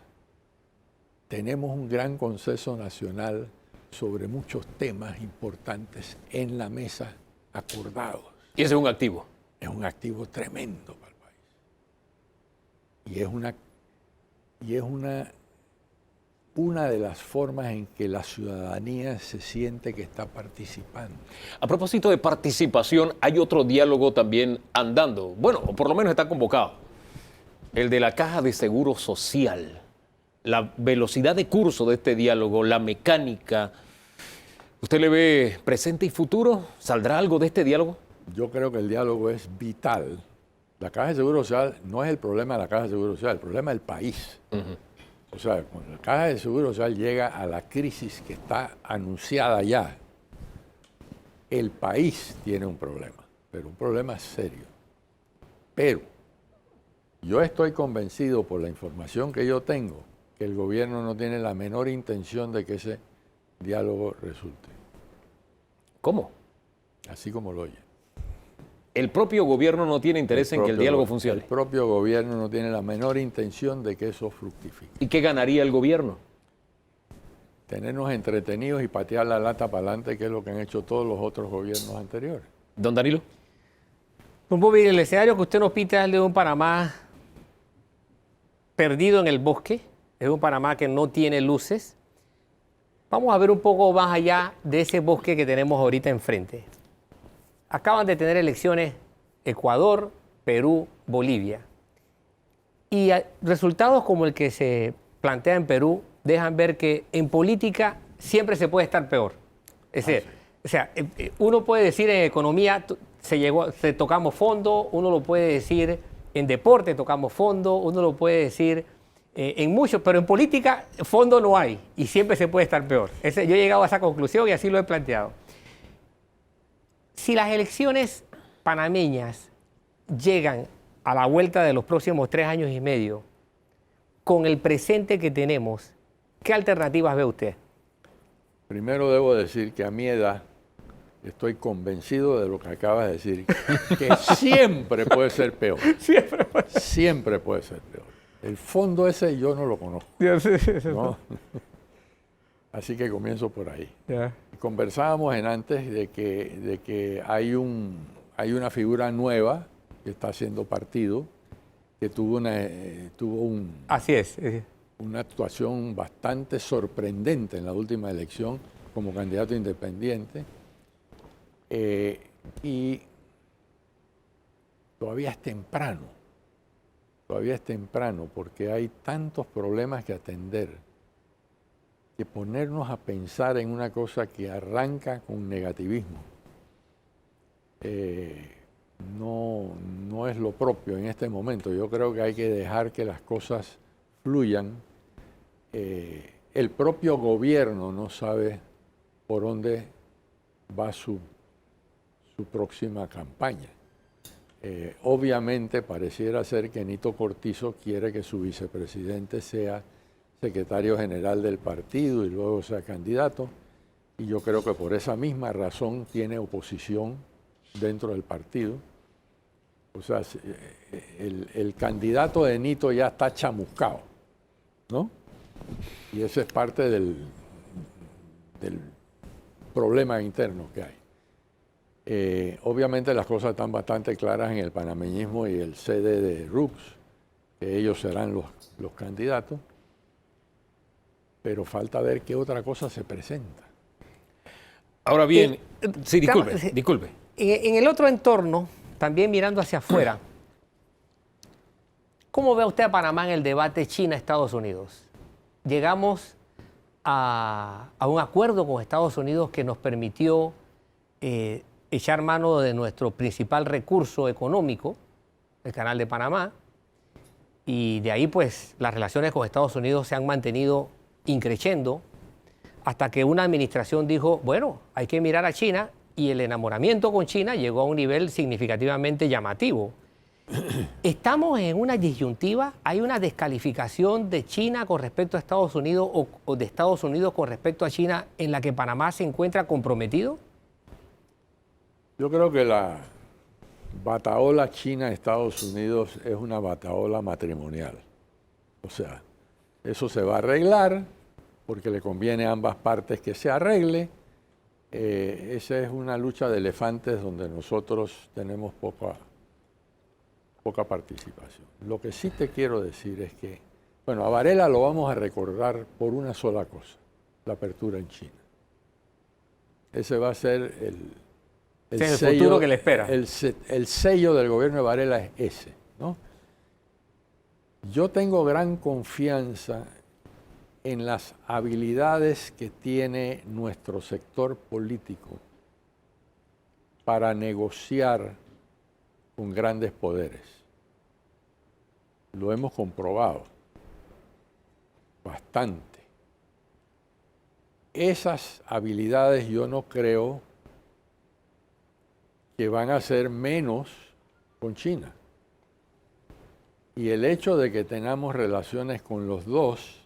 tenemos un gran consenso nacional sobre muchos temas importantes en la mesa acordados. Y ese es un activo. Es un activo tremendo para el país. Y es una de las formas en que la ciudadanía se siente que está participando. A propósito de participación, hay otro diálogo también andando. Bueno, o por lo menos está convocado. El de la Caja de Seguro Social. La velocidad de curso de este diálogo, la mecánica. ¿Usted le ve presente y futuro? ¿Saldrá algo de este diálogo? Yo creo que el diálogo es vital. La Caja de Seguro Social no es el problema de la Caja de Seguro Social, el problema del país. O sea, cuando la Caja de Seguro Social llega a la crisis que está anunciada ya, el país tiene un problema, pero un problema serio. Pero yo estoy convencido por la información que yo tengo que el gobierno no tiene la menor intención de que ese diálogo resulte. ¿Cómo? Así como lo oye. El propio gobierno no tiene interés en que el diálogo funcione. El propio gobierno no tiene la menor intención de que eso fructifique. ¿Y qué ganaría el gobierno? Tenernos entretenidos y patear la lata para adelante, que es lo que han hecho todos los otros gobiernos anteriores. Don Danilo. Don Bobby, el escenario que usted nos pinta es el de un Panamá perdido en el bosque, es un Panamá que no tiene luces. Vamos a ver un poco más allá de ese bosque que tenemos ahorita enfrente. Acaban de tener elecciones Ecuador, Perú, Bolivia. Y resultados como el que se plantea en Perú dejan ver que en política siempre se puede estar peor. Es decir, uno puede decir en economía se tocamos fondo, uno lo puede decir en deporte tocamos fondo, uno lo puede decir en muchos, pero en política fondo no hay y siempre se puede estar peor. Yo he llegado a esa conclusión y así lo he planteado. Si las elecciones panameñas llegan a la vuelta de los próximos 3 años y medio, con el presente que tenemos, ¿qué alternativas ve usted? Primero debo decir que a mi edad estoy convencido de lo que acabas de decir, que siempre puede ser peor. Siempre puede ser peor. El fondo ese yo no lo conozco, ¿no? Así que comienzo por ahí. Yeah. Conversábamos antes de que hay una figura nueva que está haciendo partido, que tuvo Así es. Una actuación bastante sorprendente en la última elección como candidato independiente. Y todavía es temprano porque hay tantos problemas que atender, que ponernos a pensar en una cosa que arranca con negativismo no es lo propio en este momento. Yo creo que hay que dejar que las cosas fluyan. El propio gobierno no sabe por dónde va su próxima campaña. Obviamente pareciera ser que Nito Cortizo quiere que su vicepresidente sea secretario general del partido y luego sea candidato, y yo creo que por esa misma razón tiene oposición dentro del partido. O sea, el candidato de Nito ya está chamuscado, ¿no? Y eso es parte del problema interno que hay. Obviamente las cosas están bastante claras en el panameñismo y el CD de Rux, que ellos serán los candidatos, pero falta ver qué otra cosa se presenta. Ahora bien, sí, disculpe. En el otro entorno, también mirando hacia afuera, ¿cómo ve usted a Panamá en el debate China-Estados Unidos? Llegamos a un acuerdo con Estados Unidos que nos permitió echar mano de nuestro principal recurso económico, el Canal de Panamá, y de ahí pues las relaciones con Estados Unidos se han mantenido increciendo hasta que una administración dijo, bueno, hay que mirar a China, y el enamoramiento con China llegó a un nivel significativamente llamativo. ¿Estamos en una disyuntiva? ¿Hay una descalificación de China con respecto a Estados Unidos o de Estados Unidos con respecto a China en la que Panamá se encuentra comprometido? Yo creo que la batahola China-Estados Unidos es una batahola matrimonial. O sea, eso se va a arreglar porque le conviene a ambas partes que se arregle. Esa es una lucha de elefantes donde nosotros tenemos poca participación. Lo que sí te quiero decir es que, bueno, a Varela lo vamos a recordar por una sola cosa, la apertura en China. Ese va a ser el sello, futuro que le espera. El sello del gobierno de Varela es ese, ¿no? Yo tengo gran confianza en las habilidades que tiene nuestro sector político para negociar con grandes poderes. Lo hemos comprobado bastante. Esas habilidades yo no creo que van a ser menos con China. Y el hecho de que tengamos relaciones con los dos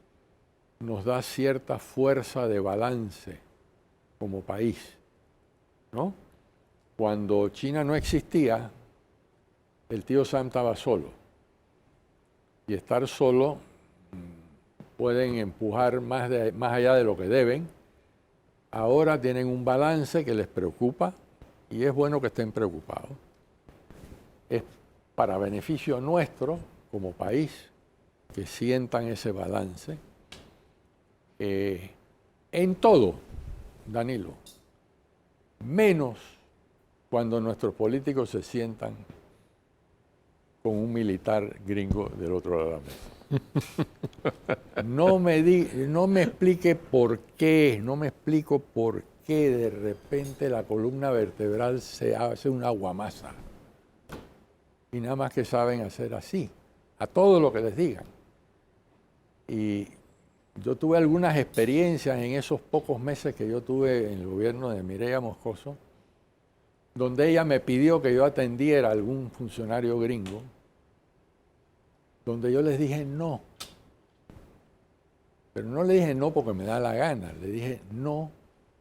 nos da cierta fuerza de balance como país, ¿no? Cuando China no existía, el tío Sam estaba solo. Y estar solo pueden empujar más allá de lo que deben. Ahora tienen un balance que les preocupa y es bueno que estén preocupados. Es para beneficio nuestro como país que sientan ese balance. En todo, Danilo, menos cuando nuestros políticos se sientan con un militar gringo del otro lado de la mesa. No me explique por qué, no me explico por qué de repente la columna vertebral se hace una guamasa. Y nada más que saben hacer así, a todo lo que les digan. Y yo tuve algunas experiencias en esos pocos meses que yo tuve en el gobierno de Mireya Moscoso, donde ella me pidió que yo atendiera a algún funcionario gringo, donde yo les dije no. Pero no le dije no porque me da la gana, le dije no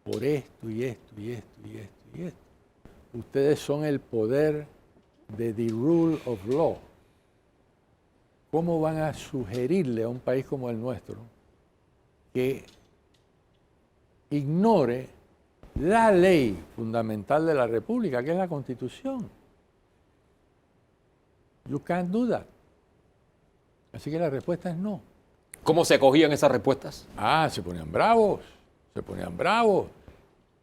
por esto y esto y esto y esto y esto. Ustedes son el poder de the rule of law. ¿Cómo van a sugerirle a un país como el nuestro que ignore la ley fundamental de la República, que es la Constitución? You can't do that. Así que la respuesta es no. ¿Cómo se acogían esas respuestas? Se ponían bravos,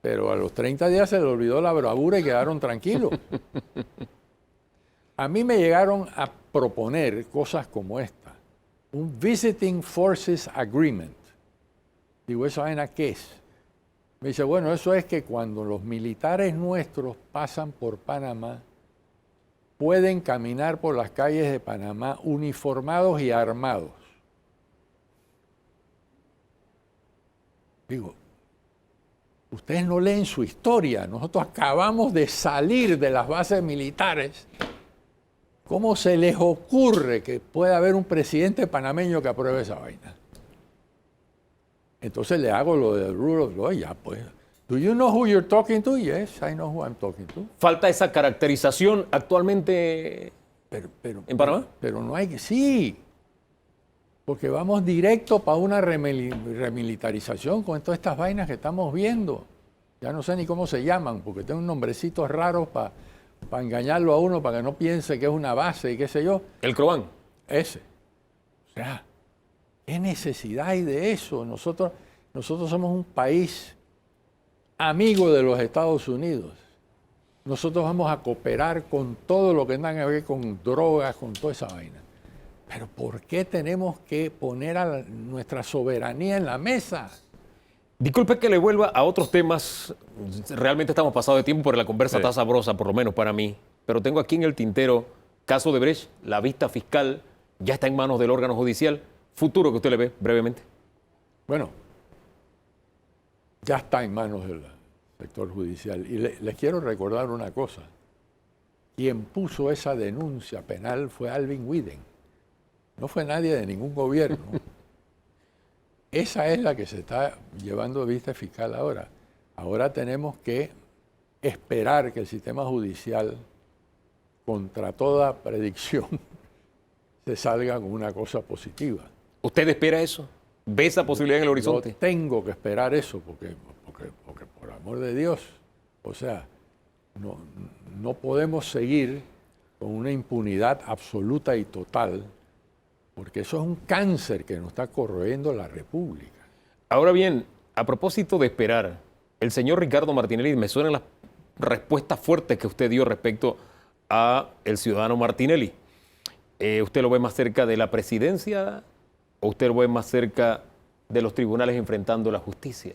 pero a los 30 días se les olvidó la bravura y quedaron tranquilos. A mí me llegaron a proponer cosas como esta, un Visiting Forces Agreement. Digo, ¿esa vaina qué es? Me dice, bueno, eso es que cuando los militares nuestros pasan por Panamá, pueden caminar por las calles de Panamá uniformados y armados. Digo, ustedes no leen su historia. Nosotros acabamos de salir de las bases militares. ¿Cómo se les ocurre que pueda haber un presidente panameño que apruebe esa vaina? Entonces le hago lo del rule of law, ya pues. Do you know who you're talking to? Yes, I know who I'm talking to. ¿Falta esa caracterización actualmente en Panamá? Pero no hay, sí. Porque vamos directo para una remilitarización con todas estas vainas que estamos viendo. Ya no sé ni cómo se llaman, porque tienen nombrecitos raros para engañarlo a uno, para que no piense que es una base y qué sé yo. El Croán. Ese. O sea, ¿qué necesidad hay de eso? Nosotros somos un país amigo de los Estados Unidos. Nosotros vamos a cooperar con todo lo que tenga que ver con drogas, con toda esa vaina. Pero ¿por qué tenemos que poner a nuestra soberanía en la mesa? Disculpe que le vuelva a otros temas. Realmente estamos pasados de tiempo, pero la conversa está sabrosa, por lo menos para mí. Pero tengo aquí en el tintero caso de Brecht, la vista fiscal ya está en manos del órgano judicial. Futuro que usted le ve brevemente. Bueno, ya está en manos del sector judicial. Y les quiero recordar una cosa. Quien puso esa denuncia penal fue Alvin Widen. No fue nadie de ningún gobierno. Esa es la que se está llevando de vista fiscal ahora. Ahora tenemos que esperar que el sistema judicial, contra toda predicción, se salga con una cosa positiva. ¿Usted espera eso? ¿Ve esa posibilidad en el horizonte? Yo tengo que esperar eso, porque por amor de Dios, o sea, no podemos seguir con una impunidad absoluta y total, porque eso es un cáncer que nos está corroyendo la República. Ahora bien, a propósito de esperar, el señor Ricardo Martinelli, me suenan las respuestas fuertes que usted dio respecto a el ciudadano Martinelli. ¿Usted lo ve más cerca de la presidencia o usted lo ve más cerca de los tribunales enfrentando la justicia?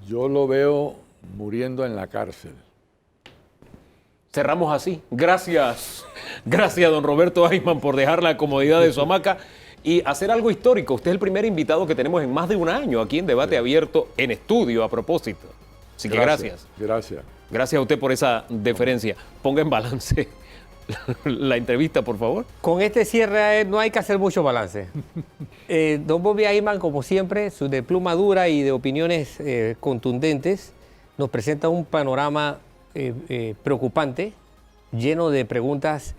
Yo lo veo muriendo en la cárcel. Cerramos así. Gracias. Gracias, don Roberto Aisman, por dejar la comodidad de su hamaca y hacer algo histórico. Usted es el primer invitado que tenemos en más de un año aquí en Debate Abierto, en estudio, a propósito. Así que gracias. Gracias. Gracias a usted por esa deferencia. Ponga en balance la entrevista, por favor. Con este cierre no hay que hacer mucho balance. Don Bobby Aisman, como siempre, de pluma dura y de opiniones contundentes, nos presenta un panorama preocupante, lleno de preguntas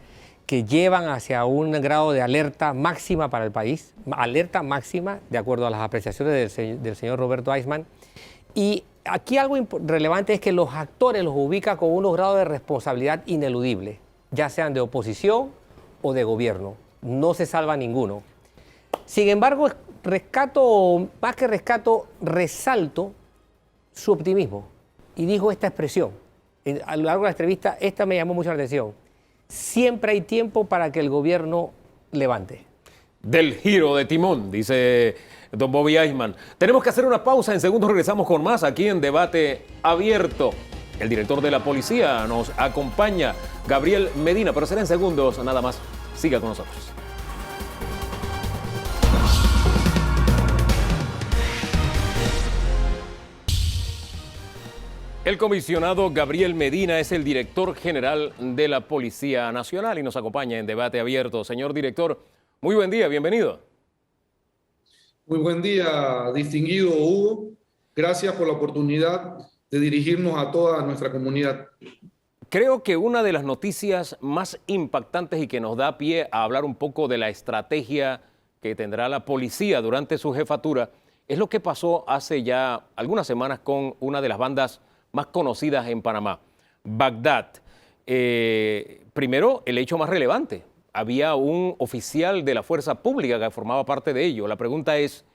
que llevan hacia un grado de alerta máxima para el país, alerta máxima, de acuerdo a las apreciaciones del señor Roberto Aisman. Y aquí algo relevante es que los actores los ubica con unos grados de responsabilidad ineludibles, ya sean de oposición o de gobierno. No se salva ninguno. Sin embargo, más que rescato, resalto su optimismo. Y dijo esta expresión. A lo largo de la entrevista, esta me llamó mucho la atención. Siempre hay tiempo para que el gobierno levante. Del giro de timón, dice don Bobby Aisman. Tenemos que hacer una pausa, en segundos regresamos con más aquí en Debate Abierto. El director de la policía nos acompaña, Gabriel Medina, pero será en segundos nada más. Siga con nosotros. El comisionado Gabriel Medina es el director general de la Policía Nacional y nos acompaña en Debate Abierto. Señor director, muy buen día, bienvenido. Muy buen día, distinguido Hugo. Gracias por la oportunidad de dirigirnos a toda nuestra comunidad. Creo que una de las noticias más impactantes y que nos da pie a hablar un poco de la estrategia que tendrá la policía durante su jefatura es lo que pasó hace ya algunas semanas con una de las bandas más conocidas en Panamá, Bagdad. Primero, el hecho más relevante. Había un oficial de la fuerza pública que formaba parte de ello. La pregunta es,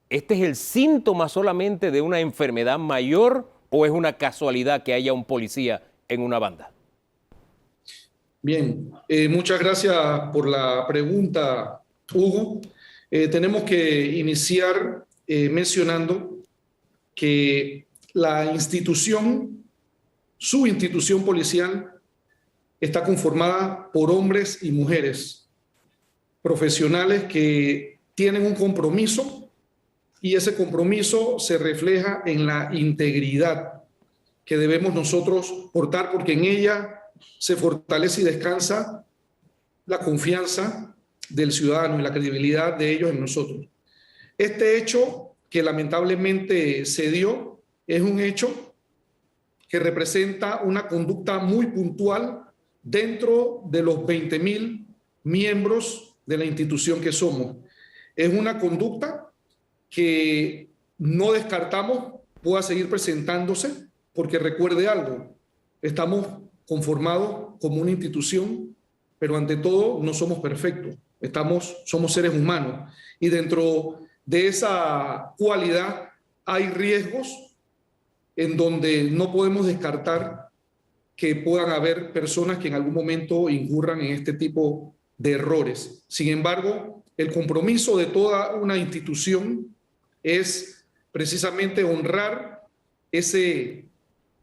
¿este es el síntoma solamente de una enfermedad mayor o es una casualidad que haya un policía en una banda? Bien, muchas gracias por la pregunta, Hugo. Tenemos que iniciar mencionando que la institución, su institución policial, está conformada por hombres y mujeres profesionales que tienen un compromiso y ese compromiso se refleja en la integridad que debemos nosotros portar, porque en ella se fortalece y descansa la confianza del ciudadano y la credibilidad de ellos en nosotros. Este hecho que lamentablemente se dio es un hecho que representa una conducta muy puntual dentro de los 20,000 miembros de la institución que somos. es una conducta que no descartamos pueda seguir presentándose, porque recuerde algo, estamos conformados como una institución, pero ante todo no somos perfectos, somos seres humanos, y dentro de esa cualidad hay riesgos en donde no podemos descartar que puedan haber personas que en algún momento incurran en este tipo de errores. Sin embargo, el compromiso de toda una institución es precisamente honrar ese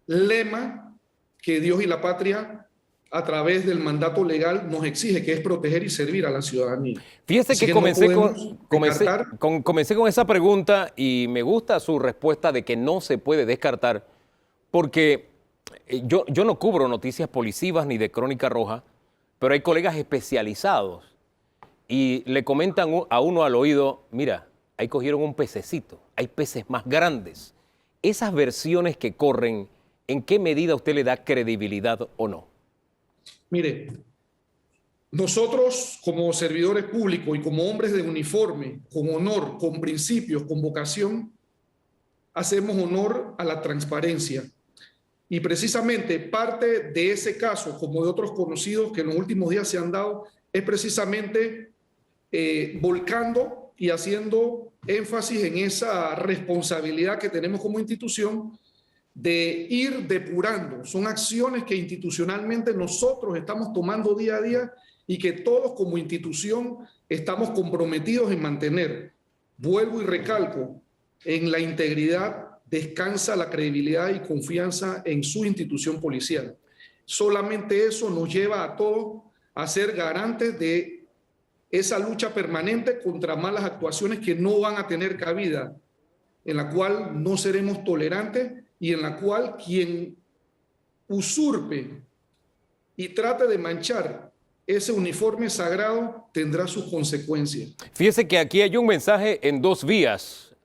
lema que Dios y la patria a través del mandato legal nos exige, que es proteger y servir a la ciudadanía. Fíjese Así que no comencé descartar. comencé con esa pregunta y me gusta su respuesta de que no se puede descartar, porque yo no cubro noticias policivas ni de Crónica Roja, pero hay colegas especializados y le comentan a uno al oído, mira, ahí cogieron un pececito, hay peces más grandes. Esas versiones que corren, ¿en qué medida usted le da credibilidad o no? Mire, nosotros como servidores públicos y como hombres de uniforme, con honor, con principios, con vocación, hacemos honor a la transparencia. Y precisamente parte de ese caso, como de otros conocidos que en los últimos días se han dado, es precisamente volcando y haciendo énfasis en esa responsabilidad que tenemos como institución de ir depurando. Son acciones que institucionalmente nosotros estamos tomando día a día y que todos como institución estamos comprometidos en mantener. Vuelvo y recalco, en la integridad descansa la credibilidad y confianza en su institución policial. Solamente eso nos lleva a todos a ser garantes de esa lucha permanente contra malas actuaciones que no van a tener cabida, en la cual no seremos tolerantes y en la cual quien usurpe y trate de manchar ese uniforme sagrado tendrá sus consecuencias. Fíjese que aquí hay un mensaje en dos vías.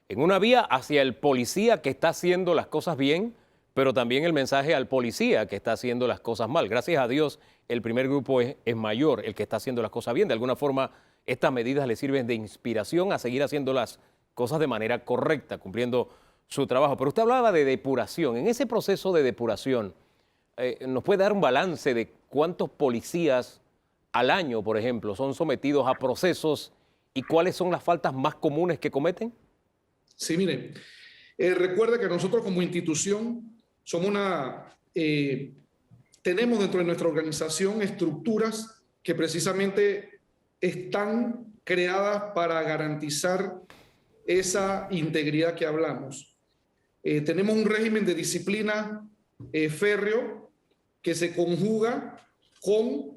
En una vía hacia el policía que está haciendo las cosas bien, pero también el mensaje al policía que está haciendo las cosas mal. Gracias a Dios, el primer grupo es mayor, el que está haciendo las cosas bien. De alguna forma, estas medidas le sirven de inspiración a seguir haciendo las cosas de manera correcta, cumpliendo su trabajo. Pero usted hablaba de depuración. En ese proceso de depuración, ¿nos puede dar un balance de cuántos policías al año, por ejemplo, son sometidos a procesos y cuáles son las faltas más comunes que cometen? Sí, mire, recuerda que nosotros como institución somos tenemos dentro de nuestra organización estructuras que precisamente están creadas para garantizar esa integridad que hablamos. Tenemos un régimen de disciplina férreo que se conjuga con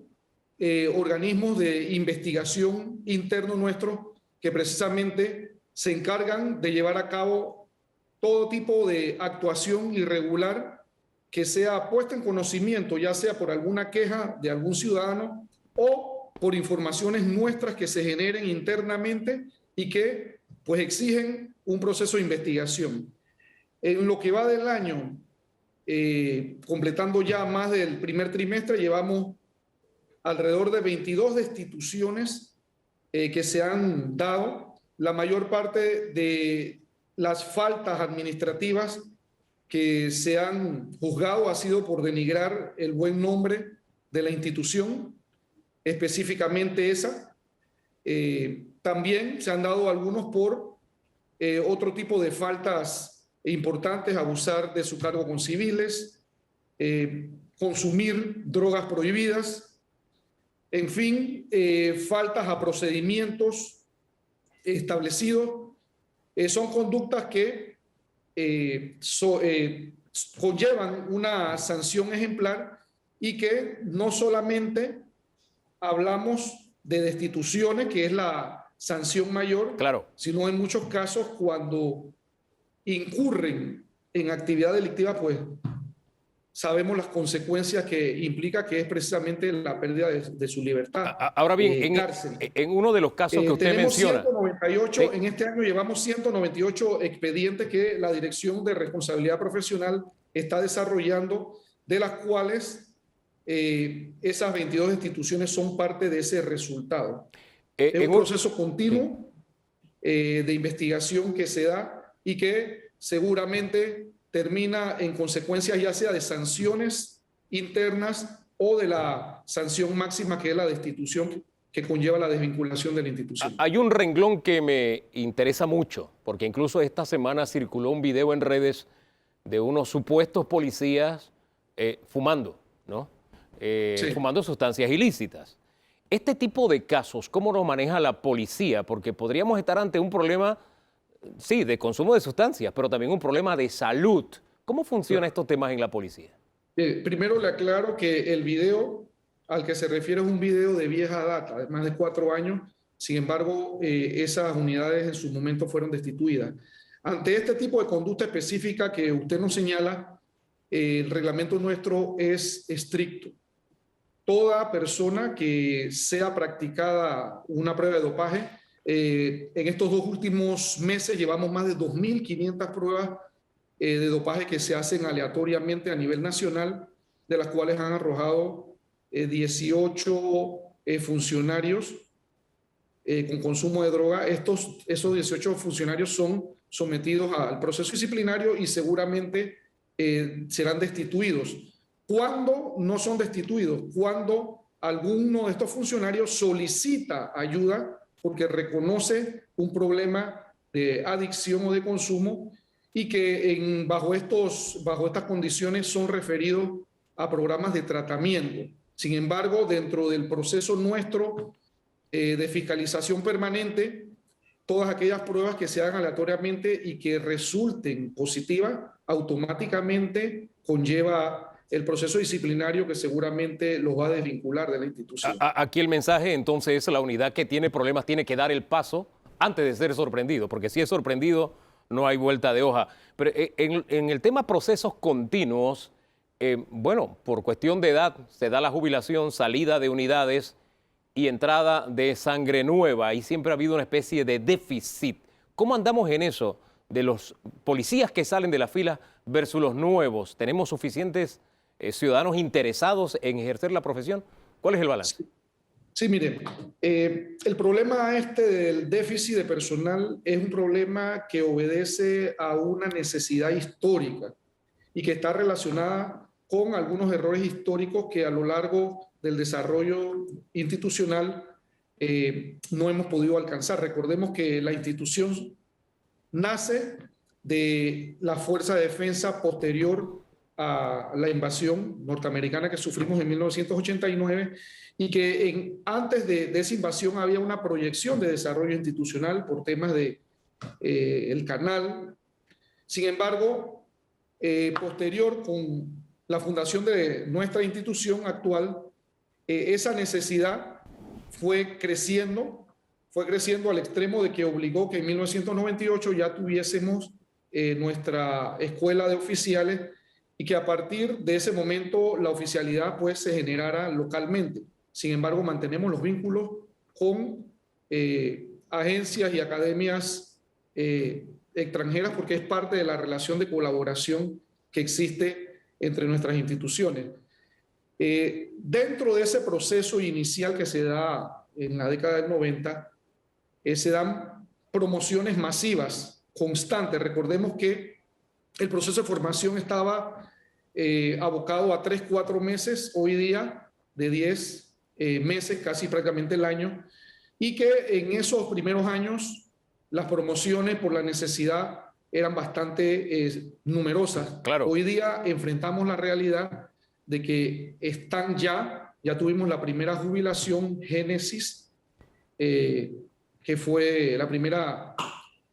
organismos de investigación interno nuestro que precisamente se encargan de llevar a cabo todo tipo de actuación irregular que sea puesta en conocimiento, ya sea por alguna queja de algún ciudadano o por informaciones nuestras que se generen internamente y que pues exigen un proceso de investigación. En lo que va del año, completando ya más del primer trimestre, llevamos alrededor de 22 destituciones que se han dado. La mayor parte de las faltas administrativas que se han juzgado ha sido por denigrar el buen nombre de la institución, específicamente esa. También se han dado algunos por otro tipo de faltas importantes, abusar de su cargo con civiles, consumir drogas prohibidas, en fin, faltas a procedimientos establecidos. Son conductas que conllevan una sanción ejemplar y que no solamente hablamos de destituciones, que es la sanción mayor, claro, sino en muchos casos cuando incurren en actividad delictiva, pues sabemos las consecuencias que implica, que es precisamente la pérdida de su libertad. Ahora bien, en uno de los casos que usted menciona... 198, ¿sí? En este año llevamos 198 expedientes que la Dirección de Responsabilidad Profesional está desarrollando, de las cuales esas 22 instituciones son parte de ese resultado. Es un proceso continuo de investigación que se da y que seguramente termina en consecuencias ya sea de sanciones internas o de la sanción máxima, que es la destitución que conlleva la desvinculación de la institución. Hay un renglón que me interesa mucho, porque incluso esta semana circuló un video en redes de unos supuestos policías fumando, ¿no? Sí. Fumando sustancias ilícitas. Este tipo de casos, ¿cómo lo maneja la policía? Porque podríamos estar ante un problema, sí, de consumo de sustancias, pero también un problema de salud. ¿Cómo funcionan estos temas en la policía? Primero le aclaro que el video al que se refiere es un video de vieja data, de más de 4 años. Sin embargo, esas unidades en su momento fueron destituidas. Ante este tipo de conducta específica que usted nos señala, el reglamento nuestro es estricto. Toda persona que sea practicada una prueba de dopaje, en estos 2 últimos meses llevamos más de 2.500 pruebas de dopaje que se hacen aleatoriamente a nivel nacional, de las cuales han arrojado 18 funcionarios con consumo de droga. Esos 18 funcionarios son sometidos al proceso disciplinario y seguramente serán destituidos. ¿Cuándo no son destituidos? Cuando alguno de estos funcionarios solicita ayuda porque reconoce un problema de adicción o de consumo y que bajo estas condiciones son referidos a programas de tratamiento. Sin embargo, dentro del proceso nuestro de fiscalización permanente, todas aquellas pruebas que se hagan aleatoriamente y que resulten positivas, automáticamente conlleva el proceso disciplinario que seguramente los va a desvincular de la institución. Aquí el mensaje entonces es: la unidad que tiene problemas tiene que dar el paso antes de ser sorprendido, porque si es sorprendido no hay vuelta de hoja. Pero en el tema procesos continuos, bueno, por cuestión de edad se da la jubilación, salida de unidades y entrada de sangre nueva, y siempre ha habido una especie de déficit. ¿Cómo andamos en eso de los policías que salen de la fila versus los nuevos? ¿Tenemos suficientes ciudadanos interesados en ejercer la profesión? ¿Cuál es el balance? Sí, mire, el problema del déficit de personal es un problema que obedece a una necesidad histórica y que está relacionada con algunos errores históricos que a lo largo del desarrollo institucional no hemos podido alcanzar. Recordemos que la institución nace de la Fuerza de Defensa posterior a la invasión norteamericana que sufrimos en 1989 y que antes de esa invasión había una proyección de desarrollo institucional por temas de el canal. Sin embargo, posterior con la fundación de nuestra institución actual, esa necesidad fue creciendo al extremo de que obligó que en 1998 ya tuviésemos nuestra escuela de oficiales y que a partir de ese momento la oficialidad pues se generara localmente. Sin embargo, mantenemos los vínculos con agencias y academias extranjeras porque es parte de la relación de colaboración que existe entre nuestras instituciones. Dentro de ese proceso inicial que se da en la década del 90, se dan promociones masivas, constantes. Recordemos que el proceso de formación estaba abocado a 3-4 meses, hoy día de 10 meses, casi prácticamente el año, y que en esos primeros años las promociones por la necesidad eran bastante numerosas. Claro. Hoy día enfrentamos la realidad de que están ya tuvimos la primera jubilación, Génesis, que fue la primera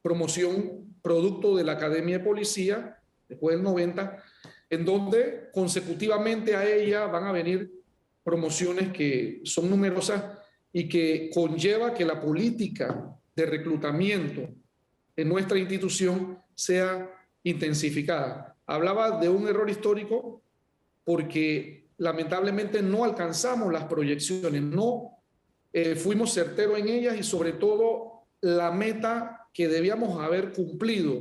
promoción producto de la Academia de Policía, después del 90, en donde consecutivamente a ella van a venir promociones que son numerosas y que conlleva que la política de reclutamiento en nuestra institución sea intensificada. Hablaba de un error histórico porque lamentablemente no alcanzamos las proyecciones, no fuimos certeros en ellas y sobre todo la meta que debíamos haber cumplido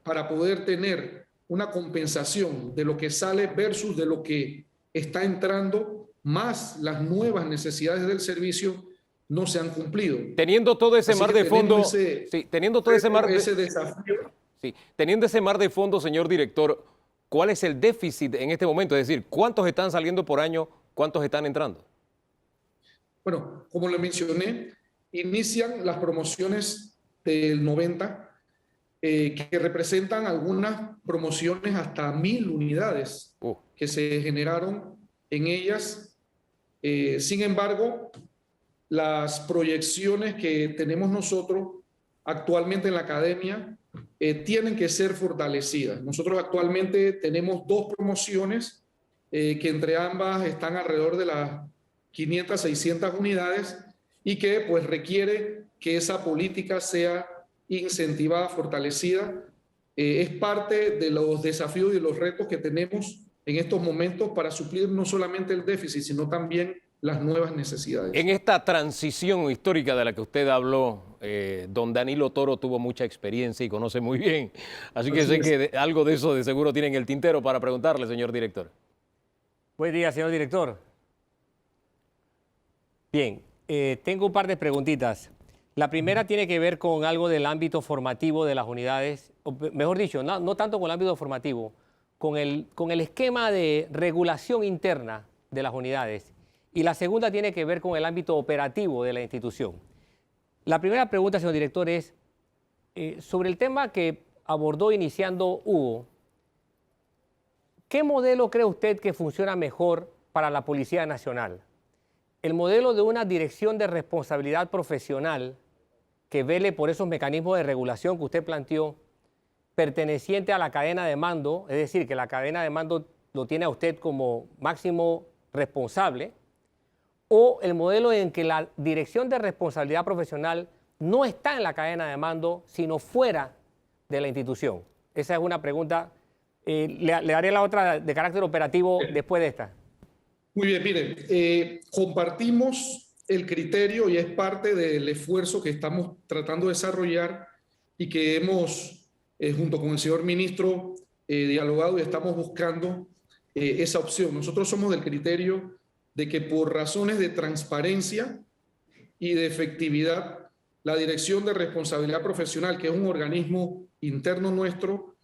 para poder tener una compensación de lo que sale versus de lo que está entrando, más las nuevas necesidades del servicio, no se han cumplido. Teniendo todo ese Así mar que de fondo, tenemos sí, teniendo todo ese mar, ese desafío. sí, teniendo ese mar de fondo, señor director, ¿cuál es el déficit en este momento? Es decir, ¿cuántos están saliendo por año? ¿Cuántos están entrando? Bueno, como le mencioné, inician las promociones del 90, que representan algunas promociones hasta 1000 unidades que se generaron en ellas. Sin embargo, las proyecciones que tenemos nosotros actualmente en la academia tienen que ser fortalecidas. Nosotros actualmente tenemos 2 promociones que entre ambas están alrededor de las 500, 600 unidades y que pues requiere que esa política sea incentivada, fortalecida. Es parte de los desafíos y de los retos que tenemos en estos momentos para suplir no solamente el déficit, sino también las nuevas necesidades. En esta transición histórica de la que usted habló, don Danilo Toro tuvo mucha experiencia y conoce muy bien. Así que sé que algo de eso de seguro tiene en el tintero para preguntarle, señor director. Buen día, señor director. Bien, tengo un par de preguntitas. La primera tiene que ver con algo del ámbito formativo de las unidades, o mejor dicho, no tanto con el ámbito formativo, con el esquema de regulación interna de las unidades. Y la segunda tiene que ver con el ámbito operativo de la institución. La primera pregunta, señor director, es sobre el tema que abordó iniciando Hugo. ¿Qué modelo cree usted que funciona mejor para la Policía Nacional? ¿El modelo de una dirección de responsabilidad profesional que vele por esos mecanismos de regulación que usted planteó, perteneciente a la cadena de mando, es decir, que la cadena de mando lo tiene a usted como máximo responsable, o el modelo en que la dirección de responsabilidad profesional no está en la cadena de mando, sino fuera de la institución? Esa es una pregunta. Le haré la otra de carácter operativo después de esta. Muy bien, miren, compartimos el criterio y es parte del esfuerzo que estamos tratando de desarrollar y que hemos, junto con el señor ministro, dialogado y estamos buscando esa opción. Nosotros somos del criterio de que por razones de transparencia y de efectividad, la Dirección de Responsabilidad Profesional, que es un organismo interno nuestro,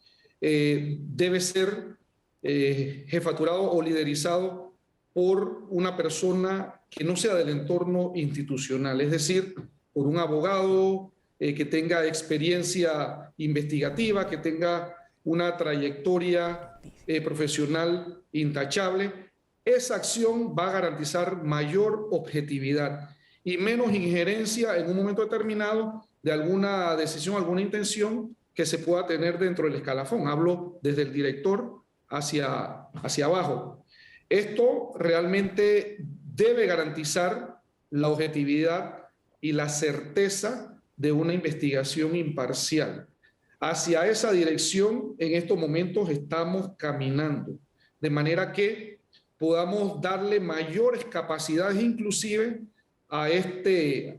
debe ser jefaturado o liderizado por una persona que no sea del entorno institucional, es decir, por un abogado que tenga experiencia investigativa, que tenga una trayectoria profesional intachable. Esa acción va a garantizar mayor objetividad y menos injerencia en un momento determinado de alguna decisión, alguna intención que se pueda tener dentro del escalafón. Hablo desde el director hacia abajo. Esto realmente debe garantizar la objetividad y la certeza de una investigación imparcial. Hacia esa dirección en estos momentos estamos caminando, de manera que podamos darle mayores capacidades inclusive a esta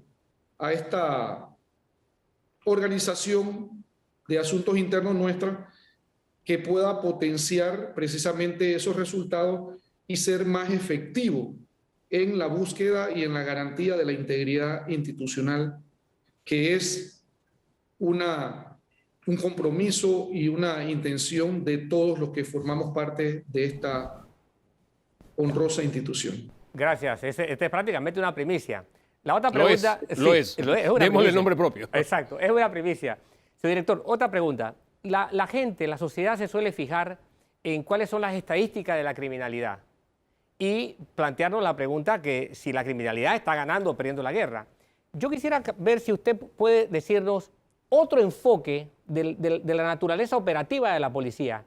organización de asuntos internos nuestra, que pueda potenciar precisamente esos resultados y ser más efectivo en la búsqueda y en la garantía de la integridad institucional, que es un compromiso y una intención de todos los que formamos parte de esta honrosa institución. Gracias. Esta es prácticamente una primicia. La otra pregunta... Lo es. Démosle el nombre propio. Exacto, es una primicia. Señor director, otra pregunta. La gente, la sociedad se suele fijar en cuáles son las estadísticas de la criminalidad y plantearnos la pregunta que si la criminalidad está ganando o perdiendo la guerra. Yo quisiera ver si usted puede decirnos otro enfoque de la naturaleza operativa de la policía.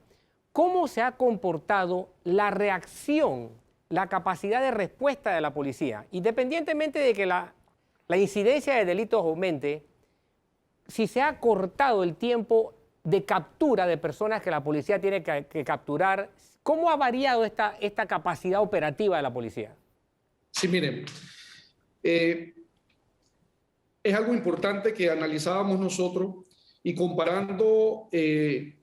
¿Cómo se ha comportado la reacción, la capacidad de respuesta de la policía? Independientemente de que la incidencia de delitos aumente, si se ha cortado el tiempo de captura de personas que la policía tiene que capturar, ¿cómo ha variado esta capacidad operativa de la policía? Sí, miren, es algo importante que analizábamos nosotros y comparando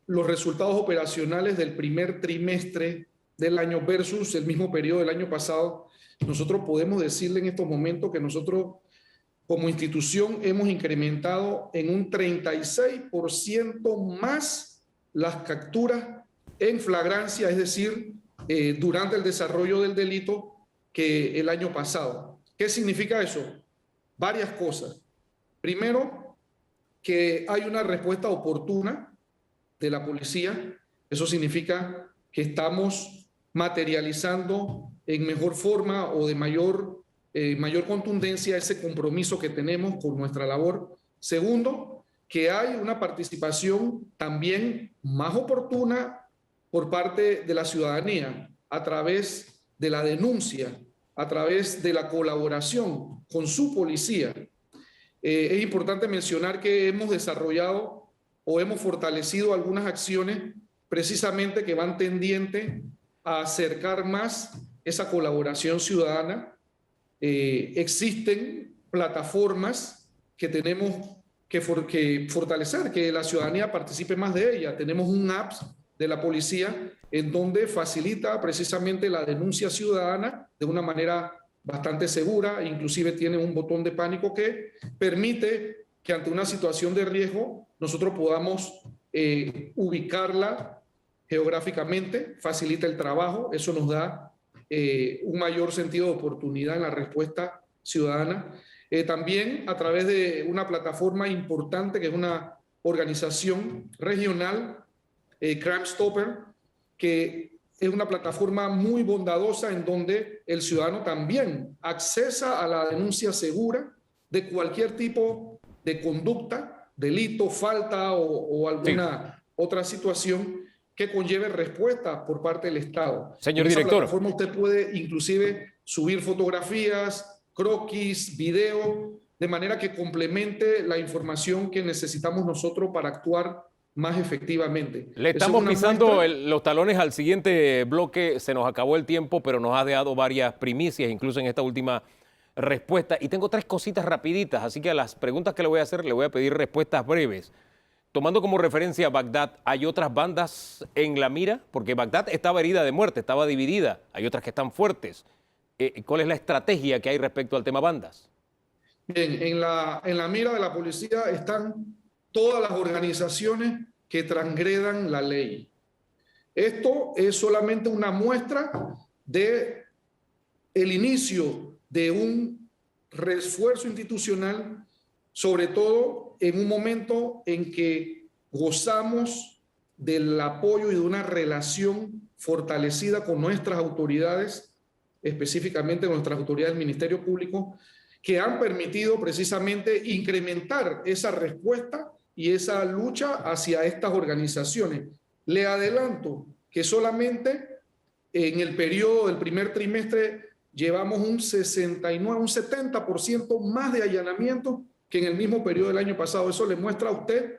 los resultados operacionales del primer trimestre del año versus el mismo periodo del año pasado, nosotros podemos decirle en estos momentos que nosotros como institución hemos incrementado en un 36% más las capturas en flagrancia, es decir, durante el desarrollo del delito que el año pasado. ¿Qué significa eso? Varias cosas. Primero, que hay una respuesta oportuna de la policía. Eso significa que estamos materializando en mejor forma o de mayor contundencia ese compromiso que tenemos con nuestra labor. Segundo, que hay una participación también más oportuna por parte de la ciudadanía a través de la denuncia, a través de la colaboración con su policía. Es importante mencionar que hemos desarrollado o hemos fortalecido algunas acciones precisamente que van tendientes a acercar más esa colaboración ciudadana. Existen plataformas que tenemos que fortalecer, que la ciudadanía participe más de ella. Tenemos un app de la policía en donde facilita precisamente la denuncia ciudadana de una manera bastante segura, inclusive tiene un botón de pánico que permite que ante una situación de riesgo nosotros podamos ubicarla geográficamente, facilita el trabajo, eso nos da un mayor sentido de oportunidad en la respuesta ciudadana. También a través de una plataforma importante que es una organización regional, Crime Stopper, que es una plataforma muy bondadosa en donde el ciudadano también accesa a la denuncia segura de cualquier tipo de conducta, delito, falta o alguna otra situación que conlleve respuesta por parte del Estado. Señor en esa director. plataforma usted puede inclusive subir fotografías, croquis, video, de manera que complemente la información que necesitamos nosotros para actuar más efectivamente. Le estamos pisando los talones al siguiente bloque. Se nos acabó el tiempo, pero nos ha dado varias primicias, incluso en esta última respuesta. Y tengo 3 cositas rapiditas, así que a las preguntas que le voy a hacer le voy a pedir respuestas breves. Tomando como referencia a Bagdad, ¿hay otras bandas en la mira? Porque Bagdad estaba herida de muerte, estaba dividida. Hay otras que están fuertes. ¿Cuál es la estrategia que hay respecto al tema bandas? Bien, en la mira de la policía están todas las organizaciones que transgredan la ley. Esto es solamente una muestra de el inicio de un refuerzo institucional, sobre todo en un momento en que gozamos del apoyo y de una relación fortalecida con nuestras autoridades, específicamente con nuestras autoridades del Ministerio Público, que han permitido precisamente incrementar esa respuesta y esa lucha hacia estas organizaciones. Le adelanto que solamente en el periodo del primer trimestre llevamos un 70% más de allanamientos que en el mismo periodo del año pasado. Eso le muestra a usted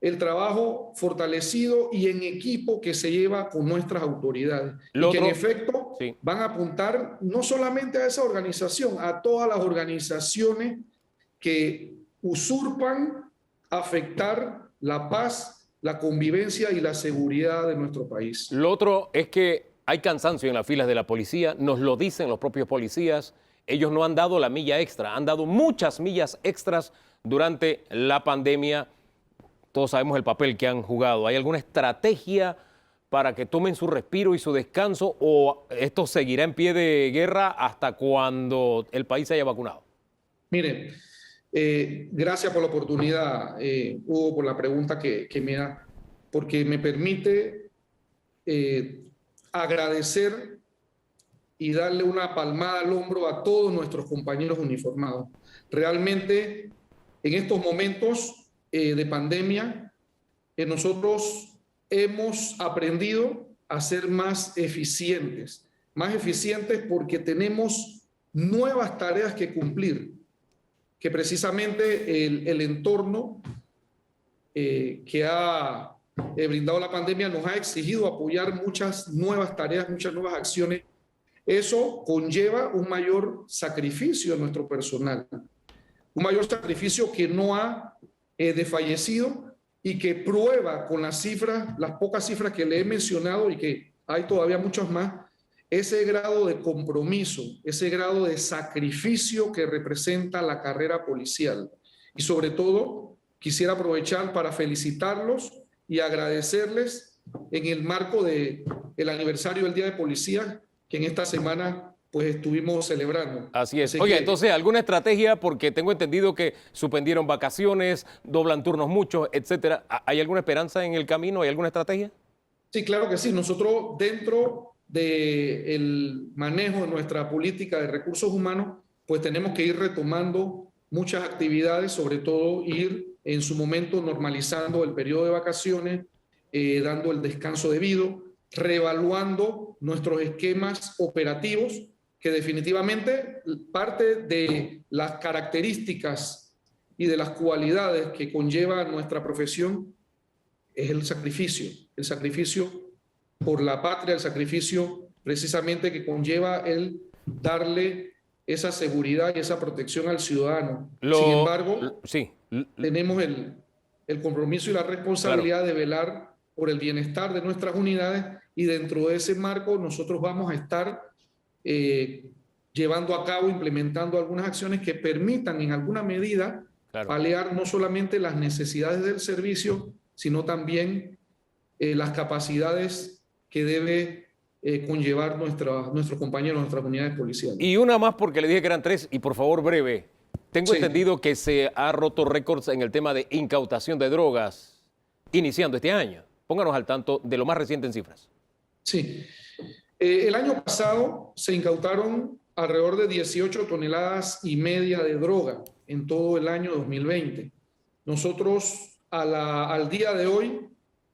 el trabajo fortalecido y en equipo que se lleva con nuestras autoridades. Y que en efecto van a apuntar no solamente a esa organización, a todas las organizaciones que usurpan afectar la paz, la convivencia y la seguridad de nuestro país. Lo otro es que hay cansancio en las filas de la policía, nos lo dicen los propios policías. Ellos no han dado la milla extra, han dado muchas millas extras durante la pandemia. Todos sabemos el papel que han jugado. ¿Hay alguna estrategia para que tomen su respiro y su descanso o esto seguirá en pie de guerra hasta cuando el país se haya vacunado? Mire, gracias por la oportunidad, Hugo, por la pregunta que me da, porque me permite agradecer y darle una palmada al hombro a todos nuestros compañeros uniformados. Realmente, en estos momentos de pandemia, nosotros hemos aprendido a ser más eficientes porque tenemos nuevas tareas que cumplir, que precisamente el entorno que ha brindado la pandemia nos ha exigido apoyar muchas nuevas tareas, muchas nuevas acciones. Eso conlleva un mayor sacrificio de nuestro personal, un mayor sacrificio que no ha desfallecido y que prueba con las cifras, las pocas cifras que le he mencionado y que hay todavía muchas más, ese grado de compromiso, ese grado de sacrificio que representa la carrera policial. Y sobre todo, quisiera aprovechar para felicitarlos y agradecerles en el marco del aniversario del Día de Policía, que en esta semana pues estuvimos celebrando. Así es. Oye, entonces, ¿alguna estrategia? Porque tengo entendido que suspendieron vacaciones, doblan turnos muchos, etcétera. ¿Hay alguna esperanza en el camino? ¿Hay alguna estrategia? Sí, claro que sí. Nosotros, dentro del manejo de nuestra política de recursos humanos, pues tenemos que ir retomando muchas actividades, sobre todo ir en su momento normalizando el periodo de vacaciones, dando el descanso debido, reevaluando nuestros esquemas operativos, que definitivamente parte de las características y de las cualidades que conlleva nuestra profesión es el sacrificio por la patria, el sacrificio precisamente que conlleva el darle esa seguridad y esa protección al ciudadano. Sin embargo, tenemos el compromiso y la responsabilidad de velar por el bienestar de nuestras unidades, y dentro de ese marco nosotros vamos a estar llevando a cabo, implementando algunas acciones que permitan en alguna medida paliar no solamente las necesidades del servicio, sino también las capacidades que debe conllevar nuestros compañeros, nuestras unidades policiales. Y una más, porque le dije que eran 3, y por favor breve. Tengo entendido que se ha roto récords en el tema de incautación de drogas iniciando este año. Pónganos al tanto de lo más reciente en cifras. Sí. El año pasado se incautaron alrededor de 18,5 toneladas de droga en todo el año 2020. Nosotros al día de hoy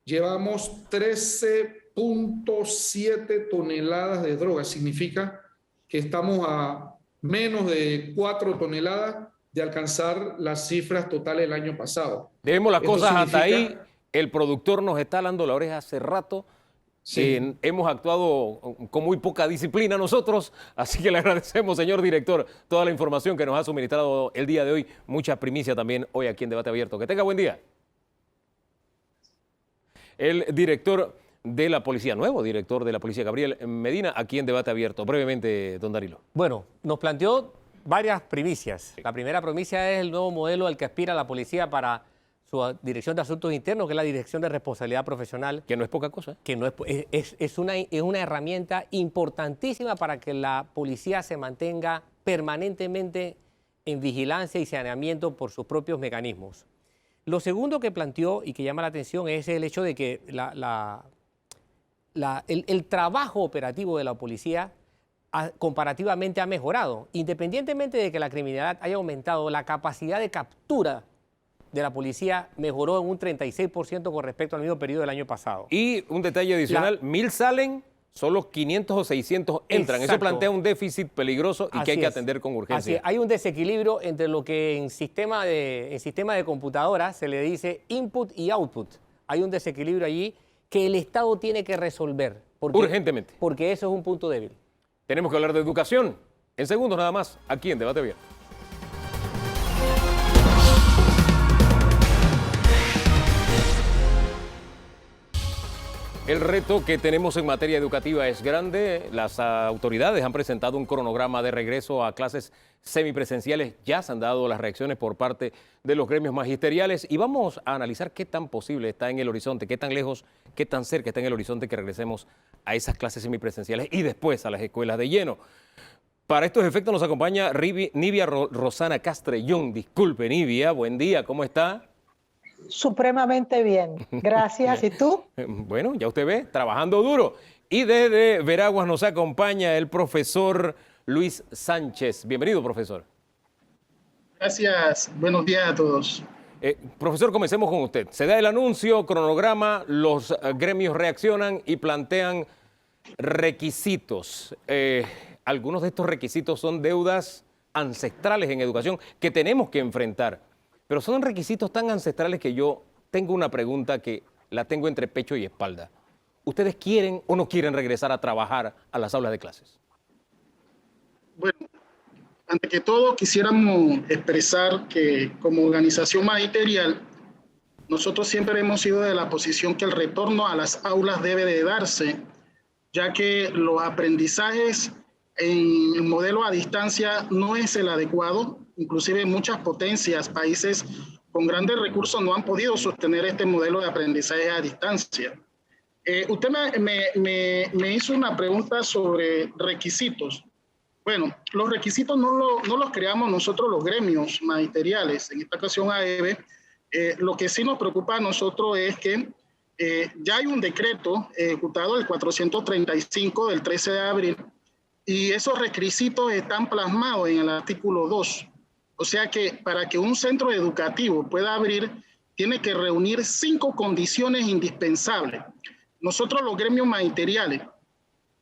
llevamos 13,7 toneladas de droga. Significa que estamos a menos de 4 toneladas de alcanzar las cifras totales del año pasado. Dejemos las cosas hasta ahí. El productor nos está dando la oreja hace rato. Sí. Hemos actuado con muy poca disciplina nosotros, así que le agradecemos, señor director, toda la información que nos ha suministrado el día de hoy. Mucha primicia también hoy aquí en Debate Abierto. Que tenga buen día. El director de la policía, nuevo director de la policía, Gabriel Medina, aquí en Debate Abierto. Brevemente, don Darilo. Bueno, nos planteó varias primicias. La primera primicia es el nuevo modelo al que aspira la policía para su Dirección de Asuntos Internos, que es la Dirección de Responsabilidad Profesional. Que no es poca cosa. Que no es una herramienta importantísima para que la policía se mantenga permanentemente en vigilancia y saneamiento por sus propios mecanismos. Lo segundo que planteó y que llama la atención es el hecho de que el trabajo operativo de la policía comparativamente ha mejorado. Independientemente de que la criminalidad haya aumentado, la capacidad de captura de la policía mejoró en un 36% con respecto al mismo periodo del año pasado. Y un detalle adicional, 1,000 salen, solo 500 o 600 entran. Exacto. Eso plantea un déficit peligroso y que hay que atender con urgencia. Así es. Hay un desequilibrio entre lo que en sistema de computadora se le dice input y output. Hay un desequilibrio allí que el Estado tiene que resolver. Urgentemente. Porque eso es un punto débil. Tenemos que hablar de educación. En segundos nada más, aquí en Debate Abierto. El reto que tenemos en materia educativa es grande. Las autoridades han presentado un cronograma de regreso a clases semipresenciales. Ya se han dado las reacciones por parte de los gremios magisteriales y vamos a analizar qué tan posible está en el horizonte, qué tan lejos, qué tan cerca está en el horizonte que regresemos a esas clases semipresenciales y después a las escuelas de lleno. Para estos efectos nos acompaña Nivia Rosana Castrellón. Disculpe, Nivia, buen día, ¿cómo está? Supremamente bien, gracias. ¿Y tú? Bueno, ya usted ve, trabajando duro. Y desde Veraguas nos acompaña el profesor Luis Sánchez. Bienvenido, profesor. Gracias, buenos días a todos. Profesor, comencemos con usted. Se da el anuncio, cronograma, los gremios reaccionan y plantean requisitos. Algunos de estos requisitos son deudas ancestrales en educación que tenemos que enfrentar. Pero son requisitos tan ancestrales que yo tengo una pregunta que la tengo entre pecho y espalda. ¿Ustedes quieren o no quieren regresar a trabajar a las aulas de clases? Bueno, ante que todo quisiéramos expresar que como organización magisterial, nosotros siempre hemos sido de la posición que el retorno a las aulas debe de darse. ya que los aprendizajes en el modelo a distancia no es el adecuado. Inclusive muchas potencias, países con grandes recursos no han podido sostener este modelo de aprendizaje a distancia. Usted me hizo una pregunta sobre requisitos. Bueno, los requisitos no los creamos nosotros los gremios magisteriales, en esta ocasión AEB. Lo que sí nos preocupa a nosotros es que ya hay un decreto ejecutado, el 435 del 13 de abril, y esos requisitos están plasmados en el artículo 2. O sea que para que un centro educativo pueda abrir, tiene que reunir 5 condiciones indispensables. Nosotros los gremios magisteriales,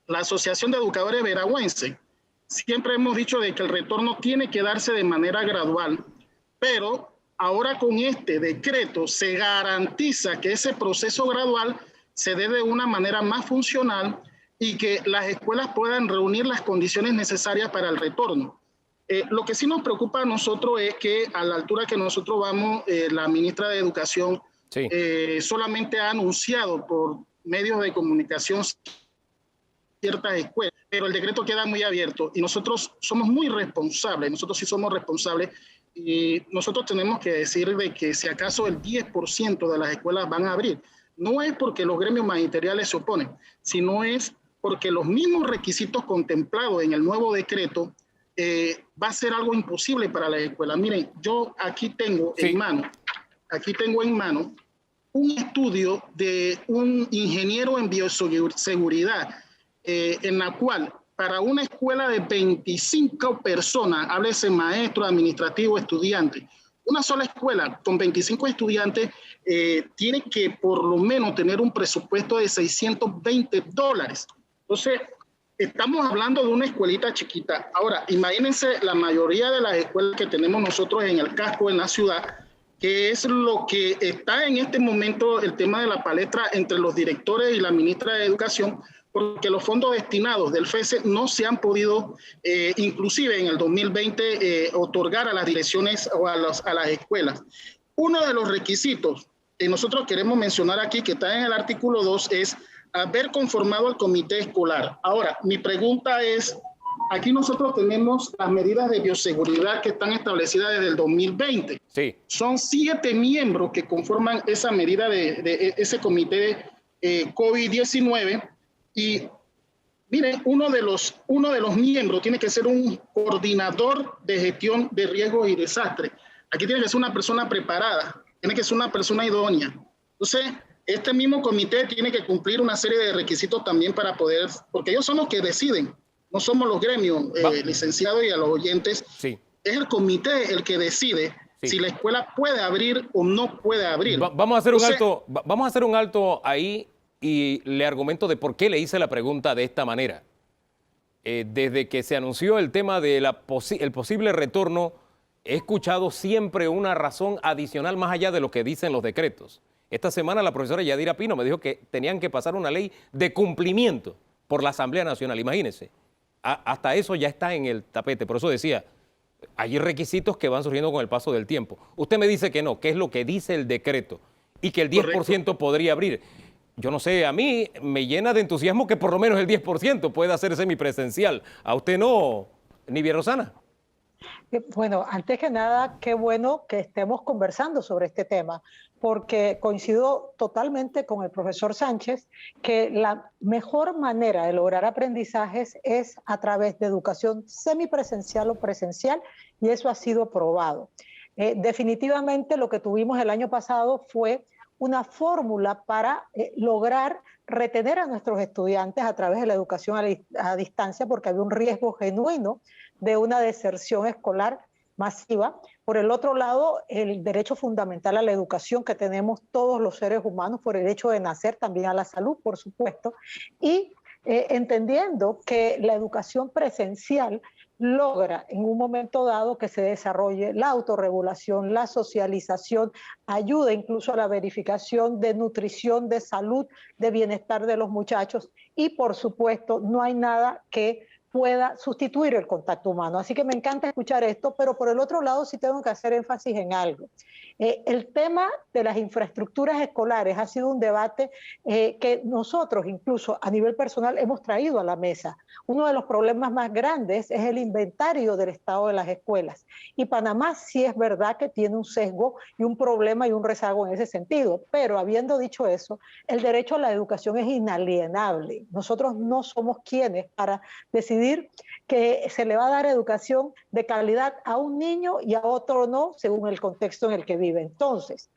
la Asociación de Educadores Veragüenses, siempre hemos dicho de que el retorno tiene que darse de manera gradual, pero ahora con este decreto se garantiza que ese proceso gradual se dé de una manera más funcional y que las escuelas puedan reunir las condiciones necesarias para el retorno. Lo que sí nos preocupa a nosotros es que a la altura que nosotros vamos, la ministra de Educación solamente ha anunciado por medios de comunicación ciertas escuelas, pero el decreto queda muy abierto y nosotros somos muy responsables, nosotros sí somos responsables y nosotros tenemos que decir de que si acaso el 10% de las escuelas van a abrir, no es porque los gremios magisteriales se oponen, sino es porque los mismos requisitos contemplados en el nuevo decreto va a ser algo imposible para las escuelas. Miren, yo aquí tengo en mano un estudio de un ingeniero en bioseguridad en la cual para una escuela de 25 personas, háblese maestro, administrativo, estudiante, una sola escuela con 25 estudiantes tiene que por lo menos tener un presupuesto de $620. Entonces, estamos hablando de una escuelita chiquita. Ahora, imagínense la mayoría de las escuelas que tenemos nosotros en el casco, en la ciudad, que es lo que está en este momento el tema de la palestra entre los directores y la ministra de Educación, porque los fondos destinados del FESE no se han podido, inclusive en el 2020, otorgar a las direcciones o a las escuelas. Uno de los requisitos que nosotros queremos mencionar aquí, que está en el artículo 2, es haber conformado el comité escolar. Ahora, mi pregunta es, aquí nosotros tenemos las medidas de bioseguridad que están establecidas desde el 2020. Sí. Son 7 miembros que conforman esa medida de ese comité COVID-19 y miren, uno de los miembros tiene que ser un coordinador de gestión de riesgos y desastres. Aquí tiene que ser una persona preparada, tiene que ser una persona idónea. Entonces, este mismo comité tiene que cumplir una serie de requisitos también para poder, porque ellos son los que deciden, no somos los gremios, licenciados y a los oyentes. Sí. Es el comité el que decide si la escuela puede abrir o no puede abrir. Vamos a hacer un alto ahí y le argumento de por qué le hice la pregunta de esta manera. Desde que se anunció el tema de el posible retorno, he escuchado siempre una razón adicional más allá de lo que dicen los decretos. Esta semana la profesora Yadira Pino me dijo que tenían que pasar una ley de cumplimiento por la Asamblea Nacional. Imagínense, hasta eso ya está en el tapete. Por eso decía, hay requisitos que van surgiendo con el paso del tiempo. Usted me dice que no, que es lo que dice el decreto y que el 10% podría abrir. Yo no sé, a mí me llena de entusiasmo que por lo menos el 10% pueda hacer semipresencial. ¿A usted no, Nivia Rosana? Bueno, antes que nada, qué bueno que estemos conversando sobre este tema, porque coincido totalmente con el profesor Sánchez que la mejor manera de lograr aprendizajes es a través de educación semipresencial o presencial, y eso ha sido probado. Definitivamente lo que tuvimos el año pasado fue una fórmula para lograr retener a nuestros estudiantes a través de la educación a distancia, porque había un riesgo genuino de una deserción escolar masiva. Por el otro lado, el derecho fundamental a la educación que tenemos todos los seres humanos, por el hecho de nacer, también a la salud, por supuesto, y entendiendo que la educación presencial logra en un momento dado que se desarrolle la autorregulación, la socialización, ayuda incluso a la verificación de nutrición, de salud, de bienestar de los muchachos y por supuesto no hay nada que pueda sustituir el contacto humano. Así que me encanta escuchar esto, pero por el otro lado sí tengo que hacer énfasis en algo. El tema de las infraestructuras escolares ha sido un debate que nosotros, incluso a nivel personal, hemos traído a la mesa. Uno de los problemas más grandes es el inventario del estado de las escuelas. Y Panamá sí es verdad que tiene un sesgo y un problema y un rezago en ese sentido. Pero habiendo dicho eso, el derecho a la educación es inalienable. Nosotros no somos quienes para decidir que se le va a dar educación de calidad a un niño y a otro no, según el contexto en el que vive. Entonces,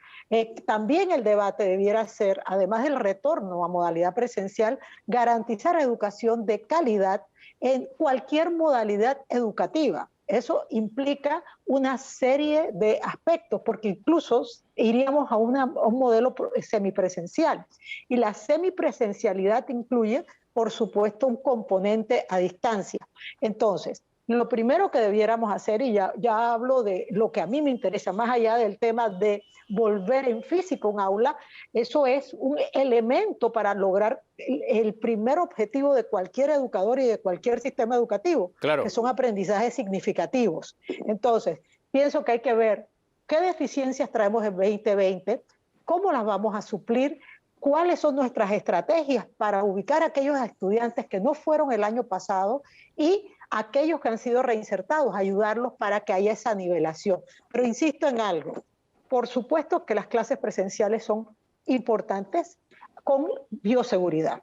también el debate debiera ser, además del retorno a modalidad presencial, garantizar educación de calidad en cualquier modalidad educativa. Eso implica una serie de aspectos, porque incluso iríamos a un modelo semipresencial. Y la semipresencialidad incluye, por supuesto, un componente a distancia. Entonces, lo primero que debiéramos hacer, y ya hablo de lo que a mí me interesa, más allá del tema de volver en físico un aula, eso es un elemento para lograr el primer objetivo de cualquier educador y de cualquier sistema educativo, claro, que son aprendizajes significativos. Entonces, pienso que hay que ver qué deficiencias traemos en 2020, cómo las vamos a suplir, cuáles son nuestras estrategias para ubicar a aquellos estudiantes que no fueron el año pasado y aquellos que han sido reinsertados, ayudarlos para que haya esa nivelación. Pero insisto en algo, por supuesto que las clases presenciales son importantes con bioseguridad.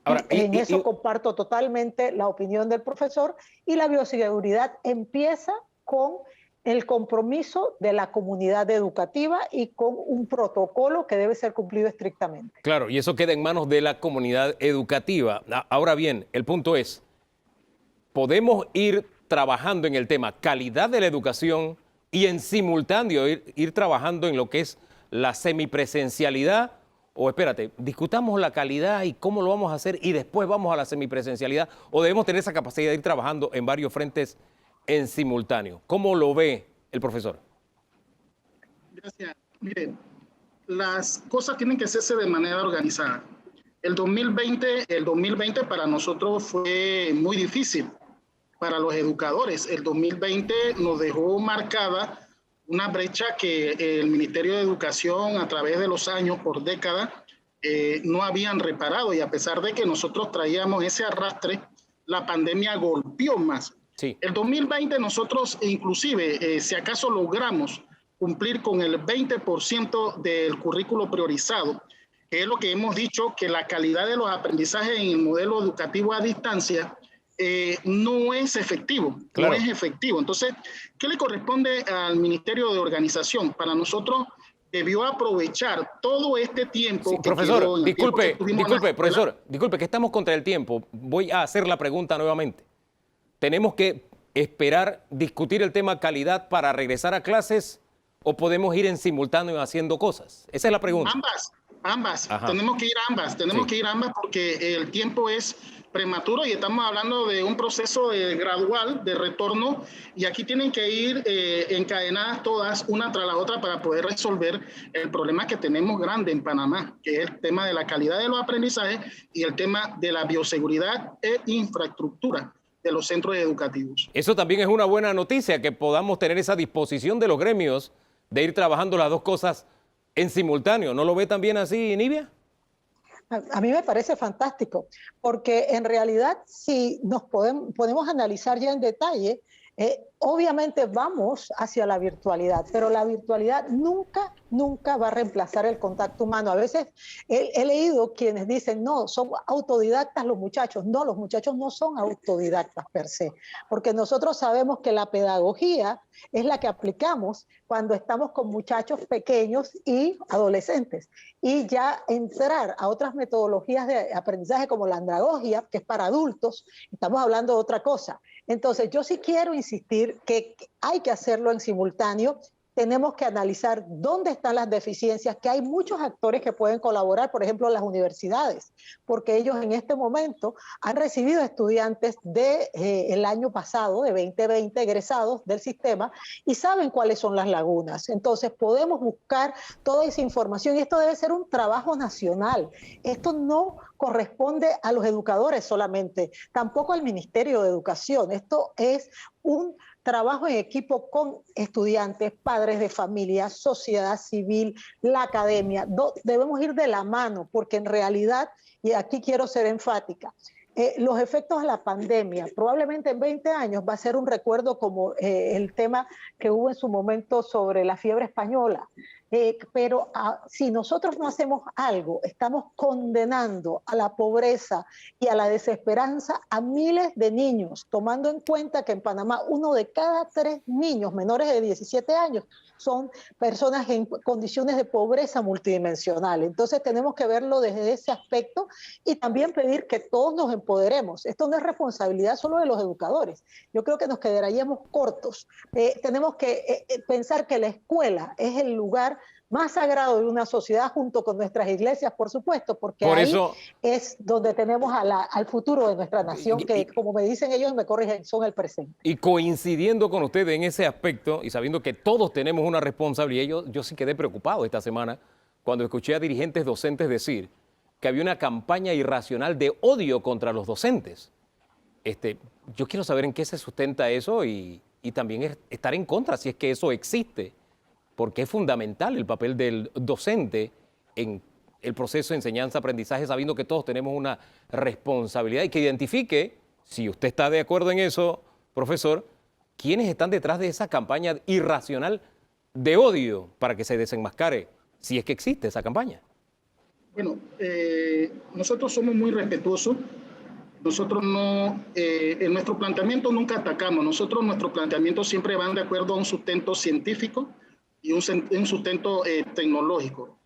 Ahora, en eso comparto totalmente la opinión del profesor, y la bioseguridad empieza con el compromiso de la comunidad educativa y con un protocolo que debe ser cumplido estrictamente. Claro, y eso queda en manos de la comunidad educativa. Ahora bien, el punto es, podemos ir trabajando en el tema calidad de la educación y en simultáneo ir trabajando en lo que es la semipresencialidad, o espérate, discutamos la calidad y cómo lo vamos a hacer y después vamos a la semipresencialidad, o debemos tener esa capacidad de ir trabajando en varios frentes en simultáneo. ¿Cómo lo ve el profesor? Gracias. Miren, las cosas tienen que hacerse de manera organizada. El 2020 para nosotros fue muy difícil. Para los educadores, el 2020 nos dejó marcada una brecha que el Ministerio de Educación a través de los años, por décadas, no habían reparado, y a pesar de que nosotros traíamos ese arrastre, la pandemia golpeó más. Sí. El 2020 nosotros inclusive, si acaso logramos cumplir con el 20% del currículo priorizado, que es lo que hemos dicho, que la calidad de los aprendizajes en el modelo educativo a distancia no es efectivo, claro. No es efectivo. Entonces, ¿qué le corresponde al Ministerio de Organización? Para nosotros debió aprovechar todo este tiempo. Sí, profesor, disculpe, profesor, disculpe que estamos contra el tiempo. Voy a hacer la pregunta nuevamente. ¿Tenemos que esperar discutir el tema calidad para regresar a clases o podemos ir en simultáneo haciendo cosas? Esa es la pregunta. Ambas. Ajá. Tenemos que ir ambas porque el tiempo es prematuro y estamos hablando de un proceso gradual de retorno, y aquí tienen que ir encadenadas todas una tras la otra para poder resolver el problema que tenemos grande en Panamá, que es el tema de la calidad de los aprendizajes y el tema de la bioseguridad e infraestructura de los centros educativos. Eso también es una buena noticia, que podamos tener esa disposición de los gremios de ir trabajando las dos cosas en simultáneo. ¿No lo ve también así, Nivia? A mí me parece fantástico, porque en realidad si nos podemos analizar ya en detalle, obviamente vamos hacia la virtualidad, pero la virtualidad nunca va a reemplazar el contacto humano. A veces he leído quienes dicen, no, son autodidactas los muchachos. No, los muchachos no son autodidactas per se, porque nosotros sabemos que la pedagogía es la que aplicamos cuando estamos con muchachos pequeños y adolescentes. Y ya entrar a otras metodologías de aprendizaje como la andragogia, que es para adultos, estamos hablando de otra cosa. Entonces, yo sí quiero insistir que hay que hacerlo en simultáneo. Tenemos que analizar dónde están las deficiencias, que hay muchos actores que pueden colaborar, por ejemplo, las universidades, porque ellos en este momento han recibido estudiantes del año pasado, de 2020, egresados del sistema, y saben cuáles son las lagunas. Entonces, podemos buscar toda esa información, y esto debe ser un trabajo nacional. Esto no corresponde a los educadores solamente, tampoco al Ministerio de Educación. Esto es un trabajo en equipo con estudiantes, padres de familia, sociedad civil, la academia. Debemos ir de la mano, porque en realidad, y aquí quiero ser enfática, los efectos de la pandemia, probablemente en 20 años va a ser un recuerdo como el tema que hubo en su momento sobre la fiebre española. Pero si nosotros no hacemos algo, estamos condenando a la pobreza y a la desesperanza a miles de niños, tomando en cuenta que en Panamá 1 de cada 3 niños menores de 17 años son personas en condiciones de pobreza multidimensional. Entonces tenemos que verlo desde ese aspecto y también pedir que todos nos empoderemos. Esto no es responsabilidad solo de los educadores. Yo creo que nos quedaríamos cortos. Tenemos que pensar que la escuela es el lugar más sagrado de una sociedad, junto con nuestras iglesias, por supuesto, porque por ahí eso, es donde tenemos al futuro de nuestra nación, que como me dicen ellos y me corrigen, son el presente. y coincidiendo con usted en ese aspecto y sabiendo que todos tenemos una responsabilidad, yo sí quedé preocupado esta semana cuando escuché a dirigentes docentes decir que había una campaña irracional de odio contra los docentes. Yo quiero saber en qué se sustenta eso y también estar en contra si es que eso existe, porque es fundamental el papel del docente en el proceso de enseñanza-aprendizaje, sabiendo que todos tenemos una responsabilidad y que identifique, si usted está de acuerdo en eso, profesor, quiénes están detrás de esa campaña irracional de odio para que se desenmascare, si es que existe esa campaña. Bueno, nosotros somos muy respetuosos. Nosotros no, en nuestro planteamiento nunca atacamos. Nuestro planteamiento siempre van de acuerdo a un sustento científico y un sustento tecnológico.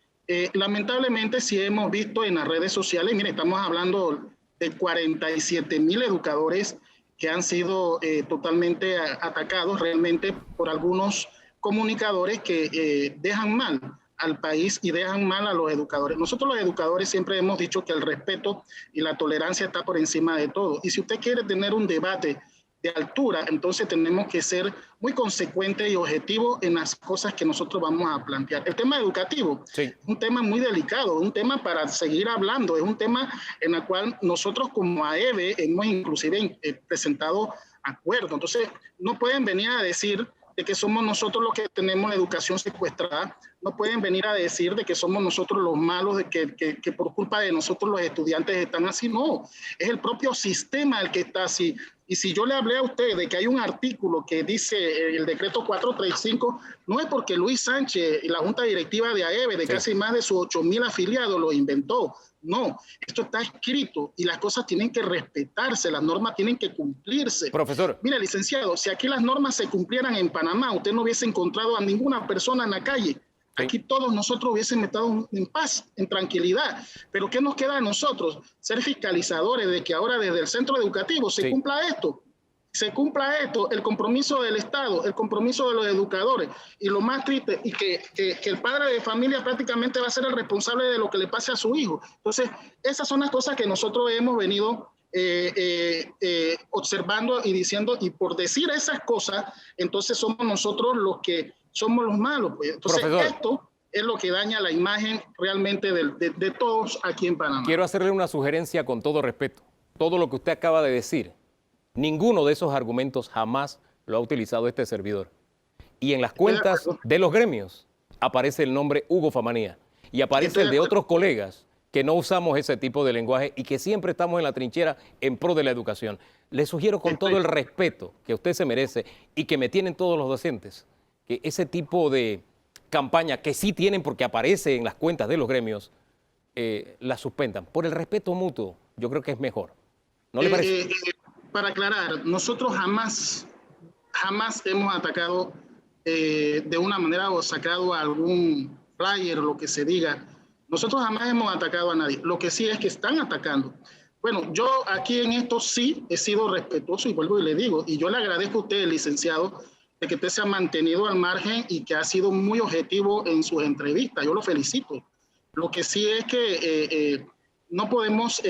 Lamentablemente, sí hemos visto en las redes sociales, mire, estamos hablando de 47,000 educadores que han sido totalmente atacados realmente por algunos comunicadores que dejan mal al país y dejan mal a los educadores. Nosotros los educadores siempre hemos dicho que el respeto y la tolerancia está por encima de todo. Y si usted quiere tener un debate de altura, entonces tenemos que ser muy consecuentes y objetivos en las cosas que nosotros vamos a plantear. El tema educativo es un tema muy delicado, un tema para seguir hablando, es un tema en el cual nosotros como AEBE hemos inclusive presentado acuerdos. Entonces no pueden venir a decir de que somos nosotros los que tenemos la educación secuestrada, no pueden venir a decir de que somos nosotros los malos, de que por culpa de nosotros los estudiantes están así. No, es el propio sistema el que está así. Y si yo le hablé a usted de que hay un artículo que dice el decreto 435, no es porque Luis Sánchez y la Junta Directiva de AEBE, de casi más de sus 8,000 afiliados, lo inventó. No, esto está escrito y las cosas tienen que respetarse, las normas tienen que cumplirse. Profesor. Mira, licenciado, si aquí las normas se cumplieran en Panamá, usted no hubiese encontrado a ninguna persona en la calle. Aquí todos nosotros hubiésemos estado en paz, en tranquilidad. Pero ¿qué nos queda a nosotros? Ser fiscalizadores de que ahora desde el centro educativo se cumpla esto. Se cumpla esto, el compromiso del Estado, el compromiso de los educadores. Y lo más triste, y que el padre de familia prácticamente va a ser el responsable de lo que le pase a su hijo. Entonces, esas son las cosas que nosotros hemos venido observando y diciendo, y por decir esas cosas, entonces somos nosotros los que somos los malos. Pues. Entonces, profesor, esto es lo que daña la imagen realmente de todos aquí en Panamá. Quiero hacerle una sugerencia con todo respeto. Todo lo que usted acaba de decir, ninguno de esos argumentos jamás lo ha utilizado este servidor. Y en las cuentas de los gremios aparece el nombre Hugo Famanía y aparece el de otros colegas que no usamos ese tipo de lenguaje y que siempre estamos en la trinchera en pro de la educación. Le sugiero con todo el respeto que usted se merece y que me tienen todos los docentes, que ese tipo de campaña que sí tienen porque aparece en las cuentas de los gremios, la suspendan. Por el respeto mutuo, yo creo que es mejor. ¿No le parece? Para aclarar, nosotros jamás hemos atacado de una manera o sacado algún flyer o lo que se diga. Nosotros jamás hemos atacado a nadie. Lo que sí es que están atacando. Bueno, yo aquí en esto sí he sido respetuoso y vuelvo y le digo, y yo le agradezco a usted, licenciado, de que usted se ha mantenido al margen y que ha sido muy objetivo en sus entrevistas. Yo lo felicito. Lo que sí es que no podemos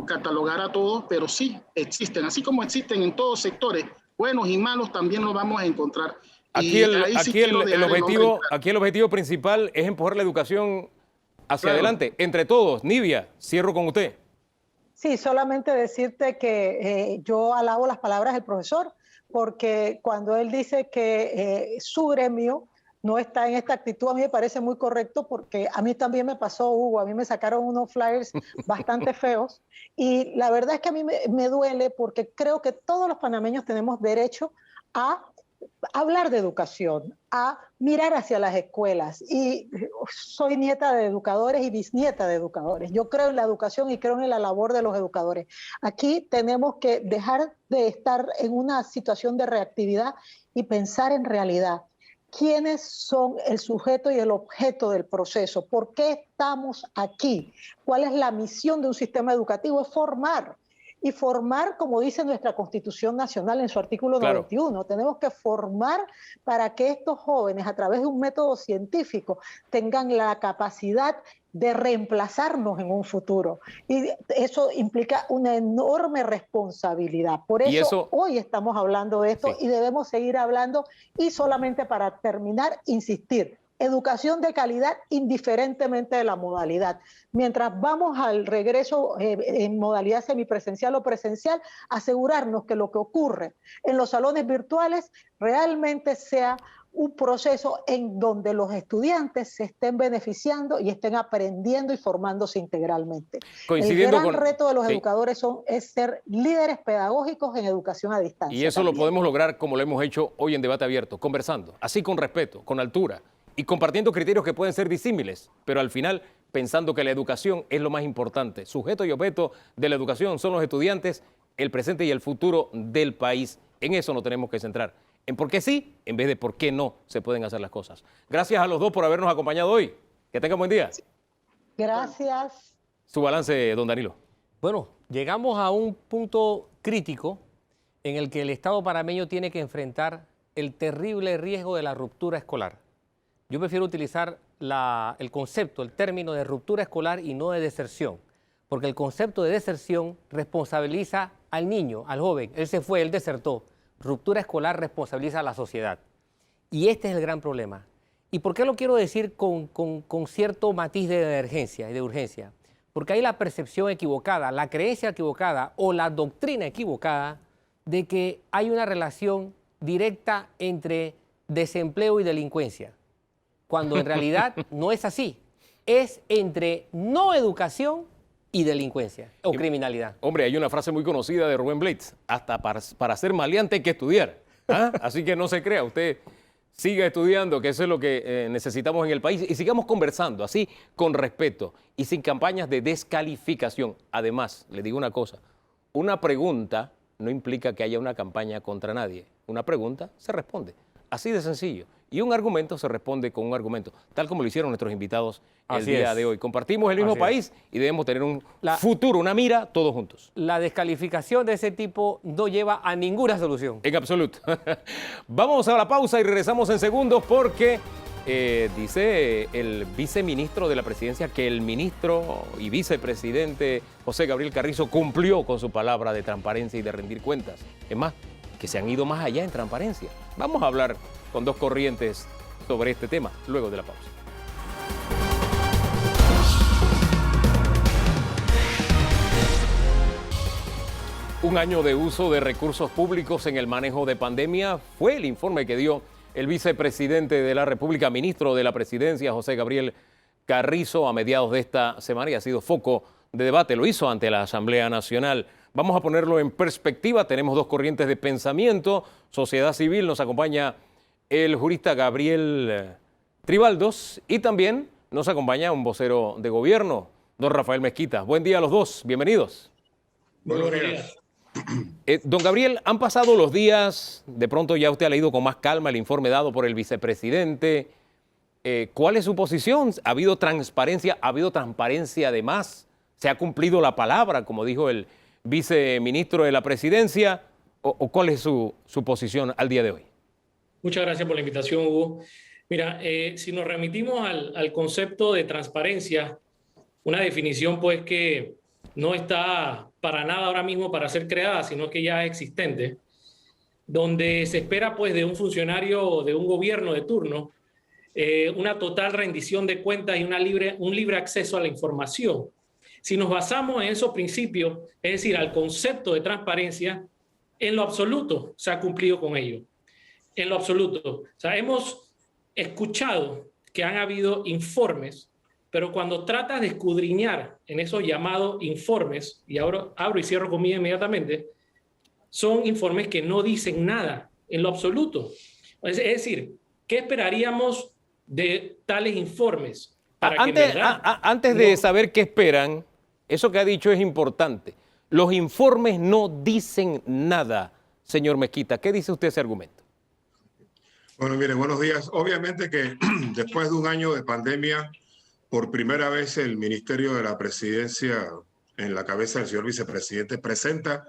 catalogar a todos, pero sí existen. Así como existen en todos sectores, buenos y malos, también los vamos a encontrar. Aquí el objetivo principal es empujar la educación hacia adelante, entre todos. Nivia, cierro con usted. Sí, solamente decirte que yo alabo las palabras del profesor, porque cuando él dice que su gremio no está en esta actitud, a mí me parece muy correcto, porque a mí también me pasó, Hugo, a mí me sacaron unos flyers bastante feos, y la verdad es que a mí me duele, porque creo que todos los panameños tenemos derecho a hablar de educación, a mirar hacia las escuelas. Y soy nieta de educadores y bisnieta de educadores. Yo creo en la educación y creo en la labor de los educadores. Aquí tenemos que dejar de estar en una situación de reactividad y pensar en realidad. ¿Quiénes son el sujeto y el objeto del proceso? ¿Por qué estamos aquí? ¿Cuál es la misión de un sistema educativo? Es formar. Y formar, como dice nuestra Constitución Nacional en su artículo 91, tenemos que formar para que estos jóvenes, a través de un método científico, tengan la capacidad de reemplazarnos en un futuro. Y eso implica una enorme responsabilidad. Por eso hoy estamos hablando de esto, y debemos seguir hablando. Y solamente para terminar, insistir. Educación de calidad indiferentemente de la modalidad. Mientras vamos al regreso en modalidad semipresencial o presencial, asegurarnos que lo que ocurre en los salones virtuales realmente sea un proceso en donde los estudiantes se estén beneficiando y estén aprendiendo y formándose integralmente. El gran reto de los educadores es ser líderes pedagógicos en educación a distancia. Y eso también lo podemos lograr como lo hemos hecho hoy en Debate Abierto, conversando, así con respeto, con altura, y compartiendo criterios que pueden ser disímiles, pero al final pensando que la educación es lo más importante. Sujeto y objeto de la educación son los estudiantes, el presente y el futuro del país. En eso nos tenemos que centrar, en por qué sí, en vez de por qué no se pueden hacer las cosas. Gracias a los dos por habernos acompañado hoy. Que tengan buen día. Gracias. Su balance, don Danilo. Bueno, llegamos a un punto crítico en el que el Estado panameño tiene que enfrentar el terrible riesgo de la ruptura escolar. Yo prefiero utilizar el concepto, el término de ruptura escolar y no de deserción, porque el concepto de deserción responsabiliza al niño, al joven. Él se fue, él desertó. Ruptura escolar responsabiliza a la sociedad. Y este es el gran problema. ¿Y por qué lo quiero decir con cierto matiz de emergencia y de urgencia? Porque hay la percepción equivocada, la creencia equivocada o la doctrina equivocada de que hay una relación directa entre desempleo y delincuencia, cuando en realidad no es así. Es entre no educación y delincuencia o criminalidad. Hombre, hay una frase muy conocida de Rubén Blades: hasta para ser maleante hay que estudiar. ¿Ah? Así que no se crea, usted siga estudiando, que eso es lo que necesitamos en el país, y sigamos conversando así, con respeto y sin campañas de descalificación. Además, le digo una cosa: una pregunta no implica que haya una campaña contra nadie. Una pregunta se responde, así de sencillo. Y un argumento se responde con un argumento, tal como lo hicieron nuestros invitados el día de hoy. Compartimos el mismo país y debemos tener un futuro, una mira, todos juntos. La descalificación de ese tipo no lleva a ninguna solución. En absoluto. Vamos a la pausa y regresamos en segundos porque dice el viceministro de la presidencia que el ministro y vicepresidente José Gabriel Carrizo cumplió con su palabra de transparencia y de rendir cuentas. Es más, que se han ido más allá en transparencia. Vamos a hablar con dos corrientes sobre este tema luego de la pausa. Un año de uso de recursos públicos en el manejo de pandemia fue el informe que dio el vicepresidente de la República, ministro de la Presidencia, José Gabriel Carrizo, a mediados de esta semana, y ha sido foco de debate. Lo hizo ante la Asamblea Nacional. Vamos a ponerlo en perspectiva. Tenemos dos corrientes de pensamiento. Sociedad civil, nos acompaña el jurista Gabriel Tribaldos y también nos acompaña un vocero de gobierno, don Rafael Mezquita. Buen día a los dos, bienvenidos. Buenos días. Don Gabriel, han pasado los días, de pronto ya usted ha leído con más calma el informe dado por el vicepresidente. ¿Cuál es su posición? ¿Ha habido transparencia? ¿Ha habido transparencia de más? ¿Se ha cumplido la palabra, como dijo el viceministro de la Presidencia? ¿O cuál es su posición al día de hoy? Muchas gracias por la invitación, Hugo. Mira, si nos remitimos al concepto de transparencia, una definición pues que no está para nada ahora mismo para ser creada, sino que ya es existente, donde se espera pues de un funcionario o de un gobierno de turno una total rendición de cuentas y un libre acceso a la información. Si nos basamos en esos principios, es decir, al concepto de transparencia, en lo absoluto se ha cumplido con ello. En lo absoluto. O sea, hemos escuchado que han habido informes, pero cuando tratas de escudriñar en esos llamados informes, y ahora abro y cierro comillas inmediatamente, son informes que no dicen nada en lo absoluto. Es decir, ¿qué esperaríamos de tales informes? Antes de saber qué esperan, eso que ha dicho es importante. Los informes no dicen nada, señor Mezquita. ¿Qué dice usted ese argumento? Bueno, mire, buenos días. Obviamente que después de un año de pandemia, por primera vez el Ministerio de la Presidencia, en la cabeza del señor vicepresidente, presenta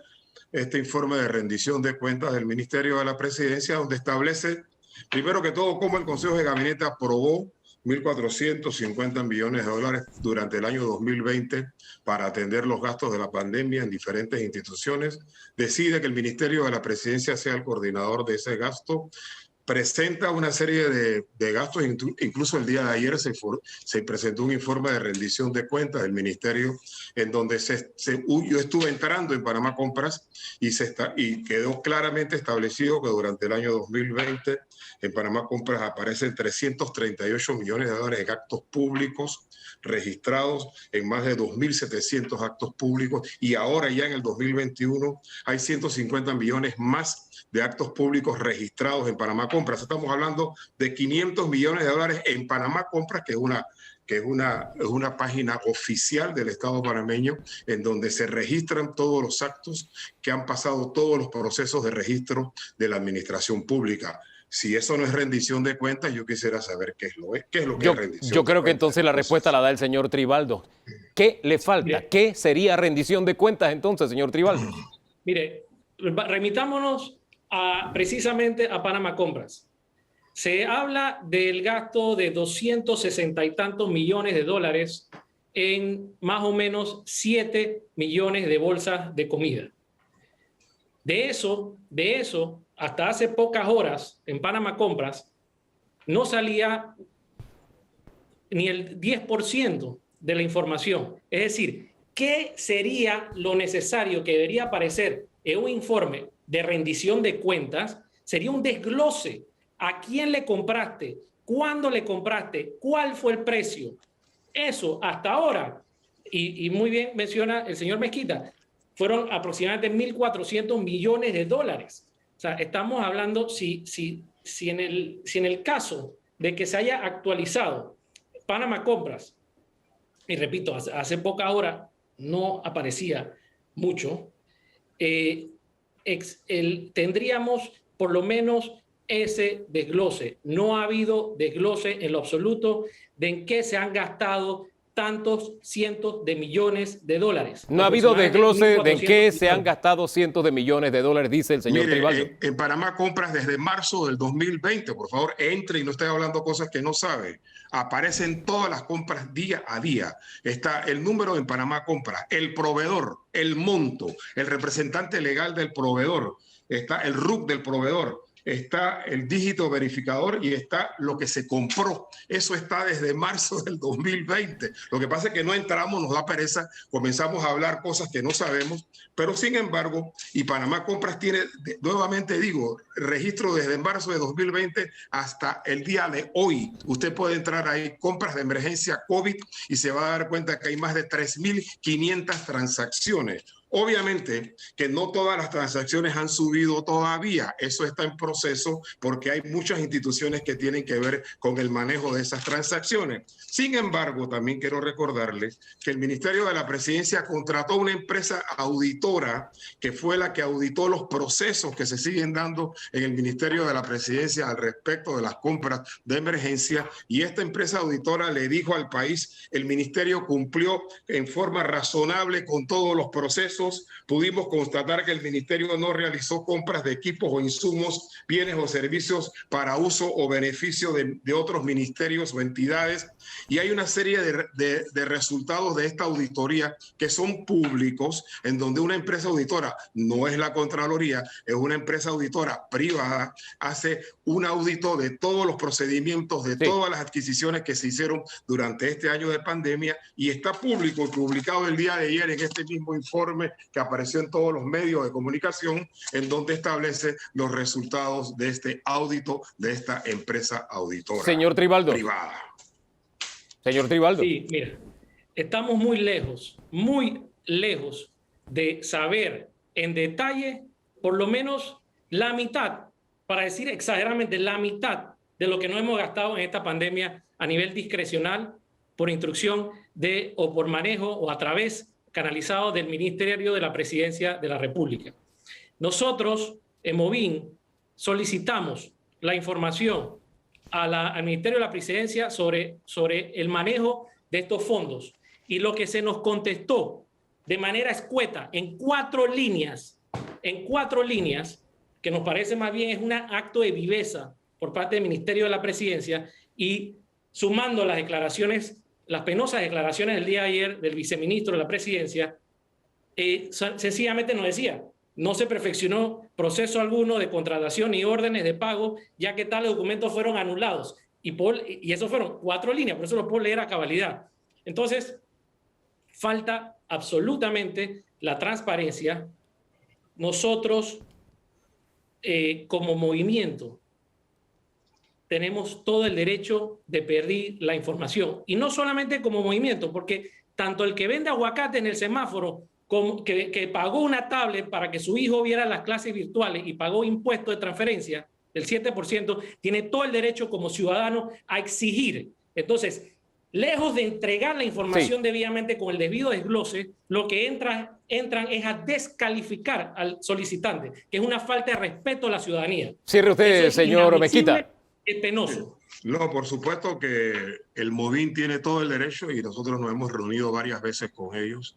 este informe de rendición de cuentas del Ministerio de la Presidencia, donde establece, primero que todo, cómo el Consejo de Gabinete aprobó 1.450 millones de dólares durante el año 2020 para atender los gastos de la pandemia en diferentes instituciones. Decide que el Ministerio de la Presidencia sea el coordinador de ese gasto. Presenta una serie de gastos, incluso el día de ayer se presentó un informe de rendición de cuentas del Ministerio en donde yo estuve entrando en Panamá Compras y quedó claramente establecido que durante el año 2020 en Panamá Compras aparecen 338 millones de dólares de gastos públicos registrados en más de 2.700 actos públicos y ahora ya en el 2021 hay 150 millones más de actos públicos registrados en Panamá Compras. Estamos hablando de 500 millones de dólares en Panamá Compras, que es una página oficial del Estado panameño en donde se registran todos los actos que han pasado todos los procesos de registro de la administración pública. Si eso no es rendición de cuentas, yo quisiera saber qué es lo que es rendición. Yo creo que entonces la respuesta la da el señor Tribaldo. ¿Qué le falta? Mire, ¿Qué sería rendición de cuentas entonces, señor Tribaldo? Mire, remitámonos precisamente a Panamá Compras. Se habla del gasto de 260 y tantos millones de dólares en más o menos 7 millones de bolsas de comida. De eso, hasta hace pocas horas en Panamá Compras no salía ni el 10% de la información. Es decir, ¿qué sería lo necesario que debería aparecer en un informe de rendición de cuentas? Sería un desglose. ¿A quién le compraste? ¿Cuándo le compraste? ¿Cuál fue el precio? Eso hasta ahora, y muy bien menciona el señor Mezquita, fueron aproximadamente 1.400 millones de dólares. O sea, estamos hablando, si en el caso de que se haya actualizado Panamá Compras, y repito, hace pocas horas no aparecía mucho, tendríamos por lo menos ese desglose. No ha habido desglose en lo absoluto de en qué se han gastado tantos cientos de millones de dólares. No ha habido desglose de en qué se han gastado cientos de millones de dólares, dice el señor Tribaldo. En Panamá Compras desde marzo del 2020, por favor, entre y no esté hablando cosas que no sabe. Aparecen todas las compras día a día. Está el número en Panamá Compras, el proveedor, el monto, el representante legal del proveedor, está el RUC del proveedor, está el dígito verificador y está lo que se compró. Eso está desde marzo del 2020. Lo que pasa es que no entramos, nos da pereza, comenzamos a hablar cosas que no sabemos, pero sin embargo, y Panamá Compras tiene, nuevamente digo, registro desde marzo de 2020 hasta el día de hoy. Usted puede entrar ahí, compras de emergencia COVID, y se va a dar cuenta que hay más de 3.500 transacciones. Obviamente que no todas las transacciones han subido todavía, eso está en proceso porque hay muchas instituciones que tienen que ver con el manejo de esas transacciones. Sin embargo, también quiero recordarles que el Ministerio de la Presidencia contrató una empresa auditora que fue la que auditó los procesos que se siguen dando en el Ministerio de la Presidencia al respecto de las compras de emergencia, y esta empresa auditora le dijo al país: el Ministerio cumplió en forma razonable con todos los procesos procesos, pudimos constatar que el ministerio no realizó compras de equipos o insumos, bienes o servicios para uso o beneficio de otros ministerios o entidades. Y hay una serie de resultados de esta auditoría que son públicos, en donde una empresa auditora, no es la Contraloría, es una empresa auditora privada, hace un audito de todos los procedimientos, de todas las adquisiciones que se hicieron durante este año de pandemia, y está público y publicado el día de ayer en este mismo informe que apareció en todos los medios de comunicación, en donde establece los resultados de este audito de esta empresa auditora Señor Tribaldo. privada. Señor Tribaldo. Sí, mira, estamos muy lejos de saber en detalle por lo menos la mitad, para decir exageradamente la mitad de lo que no hemos gastado en esta pandemia a nivel discrecional, por instrucción de o por manejo o a través canalizado del Ministerio de la Presidencia de la República. Nosotros en Movín solicitamos la información al Ministerio de la Presidencia sobre el manejo de estos fondos, y lo que se nos contestó de manera escueta en 4 líneas, que nos parece más bien es un acto de viveza por parte del Ministerio de la Presidencia, y sumando las declaraciones, las penosas declaraciones del día de ayer del viceministro de la Presidencia, sencillamente nos decía: no se perfeccionó proceso alguno de contratación ni órdenes de pago, ya que tales documentos fueron anulados. Y eso fueron 4 líneas, por eso lo puedo leer a cabalidad. Entonces, falta absolutamente la transparencia. Nosotros, como movimiento, tenemos todo el derecho de pedir la información. Y no solamente como movimiento, porque tanto el que vende aguacate en el semáforo, como que pagó una tablet para que su hijo viera las clases virtuales y pagó impuesto de transferencia del 7%, tiene todo el derecho como ciudadano a exigir. Entonces, lejos de entregar la información debidamente con el debido desglose, lo que entran es a descalificar al solicitante, que es una falta de respeto a la ciudadanía. Cierre usted, señor Mezquita. Es penoso. No, por supuesto que el Movín tiene todo el derecho, y nosotros nos hemos reunido varias veces con ellos,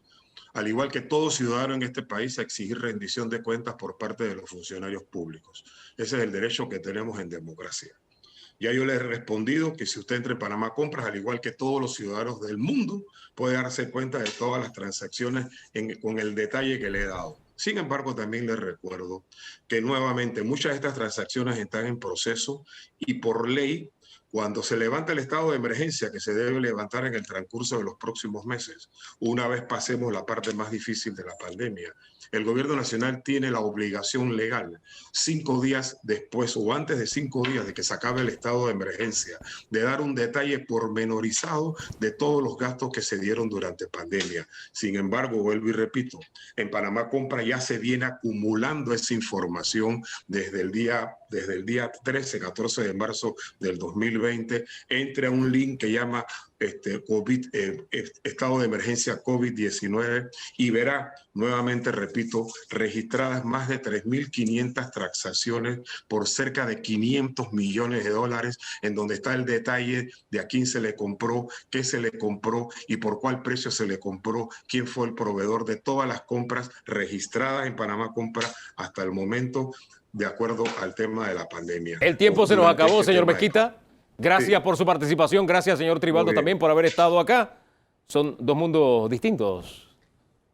al igual que todo ciudadano en este país, a exigir rendición de cuentas por parte de los funcionarios públicos. Ese es el derecho que tenemos en democracia. Ya yo le he respondido que si usted entra en Panamá Compras, al igual que todos los ciudadanos del mundo, puede darse cuenta de todas las transacciones con el detalle que le he dado. Sin embargo, también les recuerdo que nuevamente muchas de estas transacciones están en proceso, y por ley, cuando se levanta el estado de emergencia, que se debe levantar en el transcurso de los próximos meses, una vez pasemos la parte más difícil de la pandemia, el gobierno nacional tiene la obligación legal, 5 días después o antes de 5 días de que se acabe el estado de emergencia, de dar un detalle pormenorizado de todos los gastos que se dieron durante pandemia. Sin embargo, vuelvo y repito, en Panamá Compra ya se viene acumulando esa información desde el día 13, 14 de marzo del 2020. Entre a un link que llama estado de emergencia COVID-19 y verá, nuevamente repito, registradas más de 3.500 transacciones por cerca de 500 millones de dólares, en donde está el detalle de a quién se le compró, qué se le compró y por cuál precio se le compró, quién fue el proveedor de todas las compras registradas en Panamá Compra hasta el momento, de acuerdo al tema de la pandemia. El tiempo se nos acabó, señor Mezquita. Gracias por su participación. Gracias, señor Tribaldo, también por haber estado acá. Son 2 mundos distintos.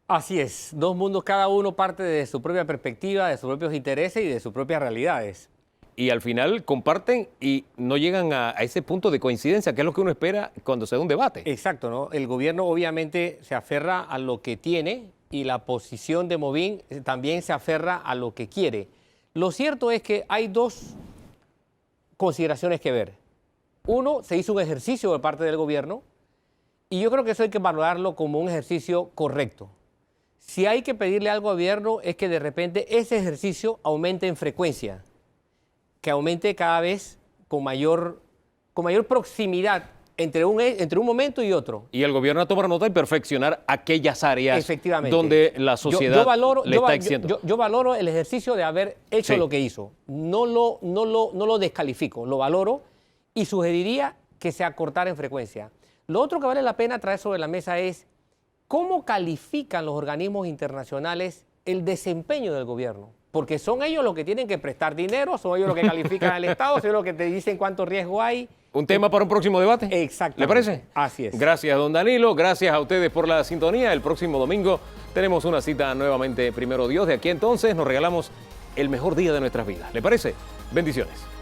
Así es, 2 mundos, cada uno parte de su propia perspectiva, de sus propios intereses y de sus propias realidades. Y al final comparten y no llegan a ese punto de coincidencia, que es lo que uno espera cuando se da un debate. Exacto, ¿no? El gobierno obviamente se aferra a lo que tiene, y la posición de Movín también se aferra a lo que quiere. Lo cierto es que hay 2 consideraciones que ver. Uno, se hizo un ejercicio de parte del gobierno, y yo creo que eso hay que valorarlo como un ejercicio correcto. Si hay que pedirle algo al gobierno, es que de repente ese ejercicio aumente en frecuencia, que aumente cada vez con mayor proximidad entre un momento y otro. Y el gobierno a tomar nota y perfeccionar aquellas áreas efectivamente donde la sociedad le está exigiendo. Yo valoro el ejercicio de haber hecho lo que hizo. No lo descalifico, lo valoro y sugeriría que se acortara en frecuencia. Lo otro que vale la pena traer sobre la mesa es ¿cómo califican los organismos internacionales el desempeño del gobierno? Porque son ellos los que tienen que prestar dinero, son ellos los que califican al Estado, son ellos los que te dicen cuánto riesgo hay. ¿Un tema para un próximo debate? Exactamente. ¿Le parece? Así es. Gracias, don Danilo. Gracias a ustedes por la sintonía. El próximo domingo tenemos una cita nuevamente, primero Dios. De aquí entonces nos regalamos el mejor día de nuestras vidas. ¿Le parece? Bendiciones.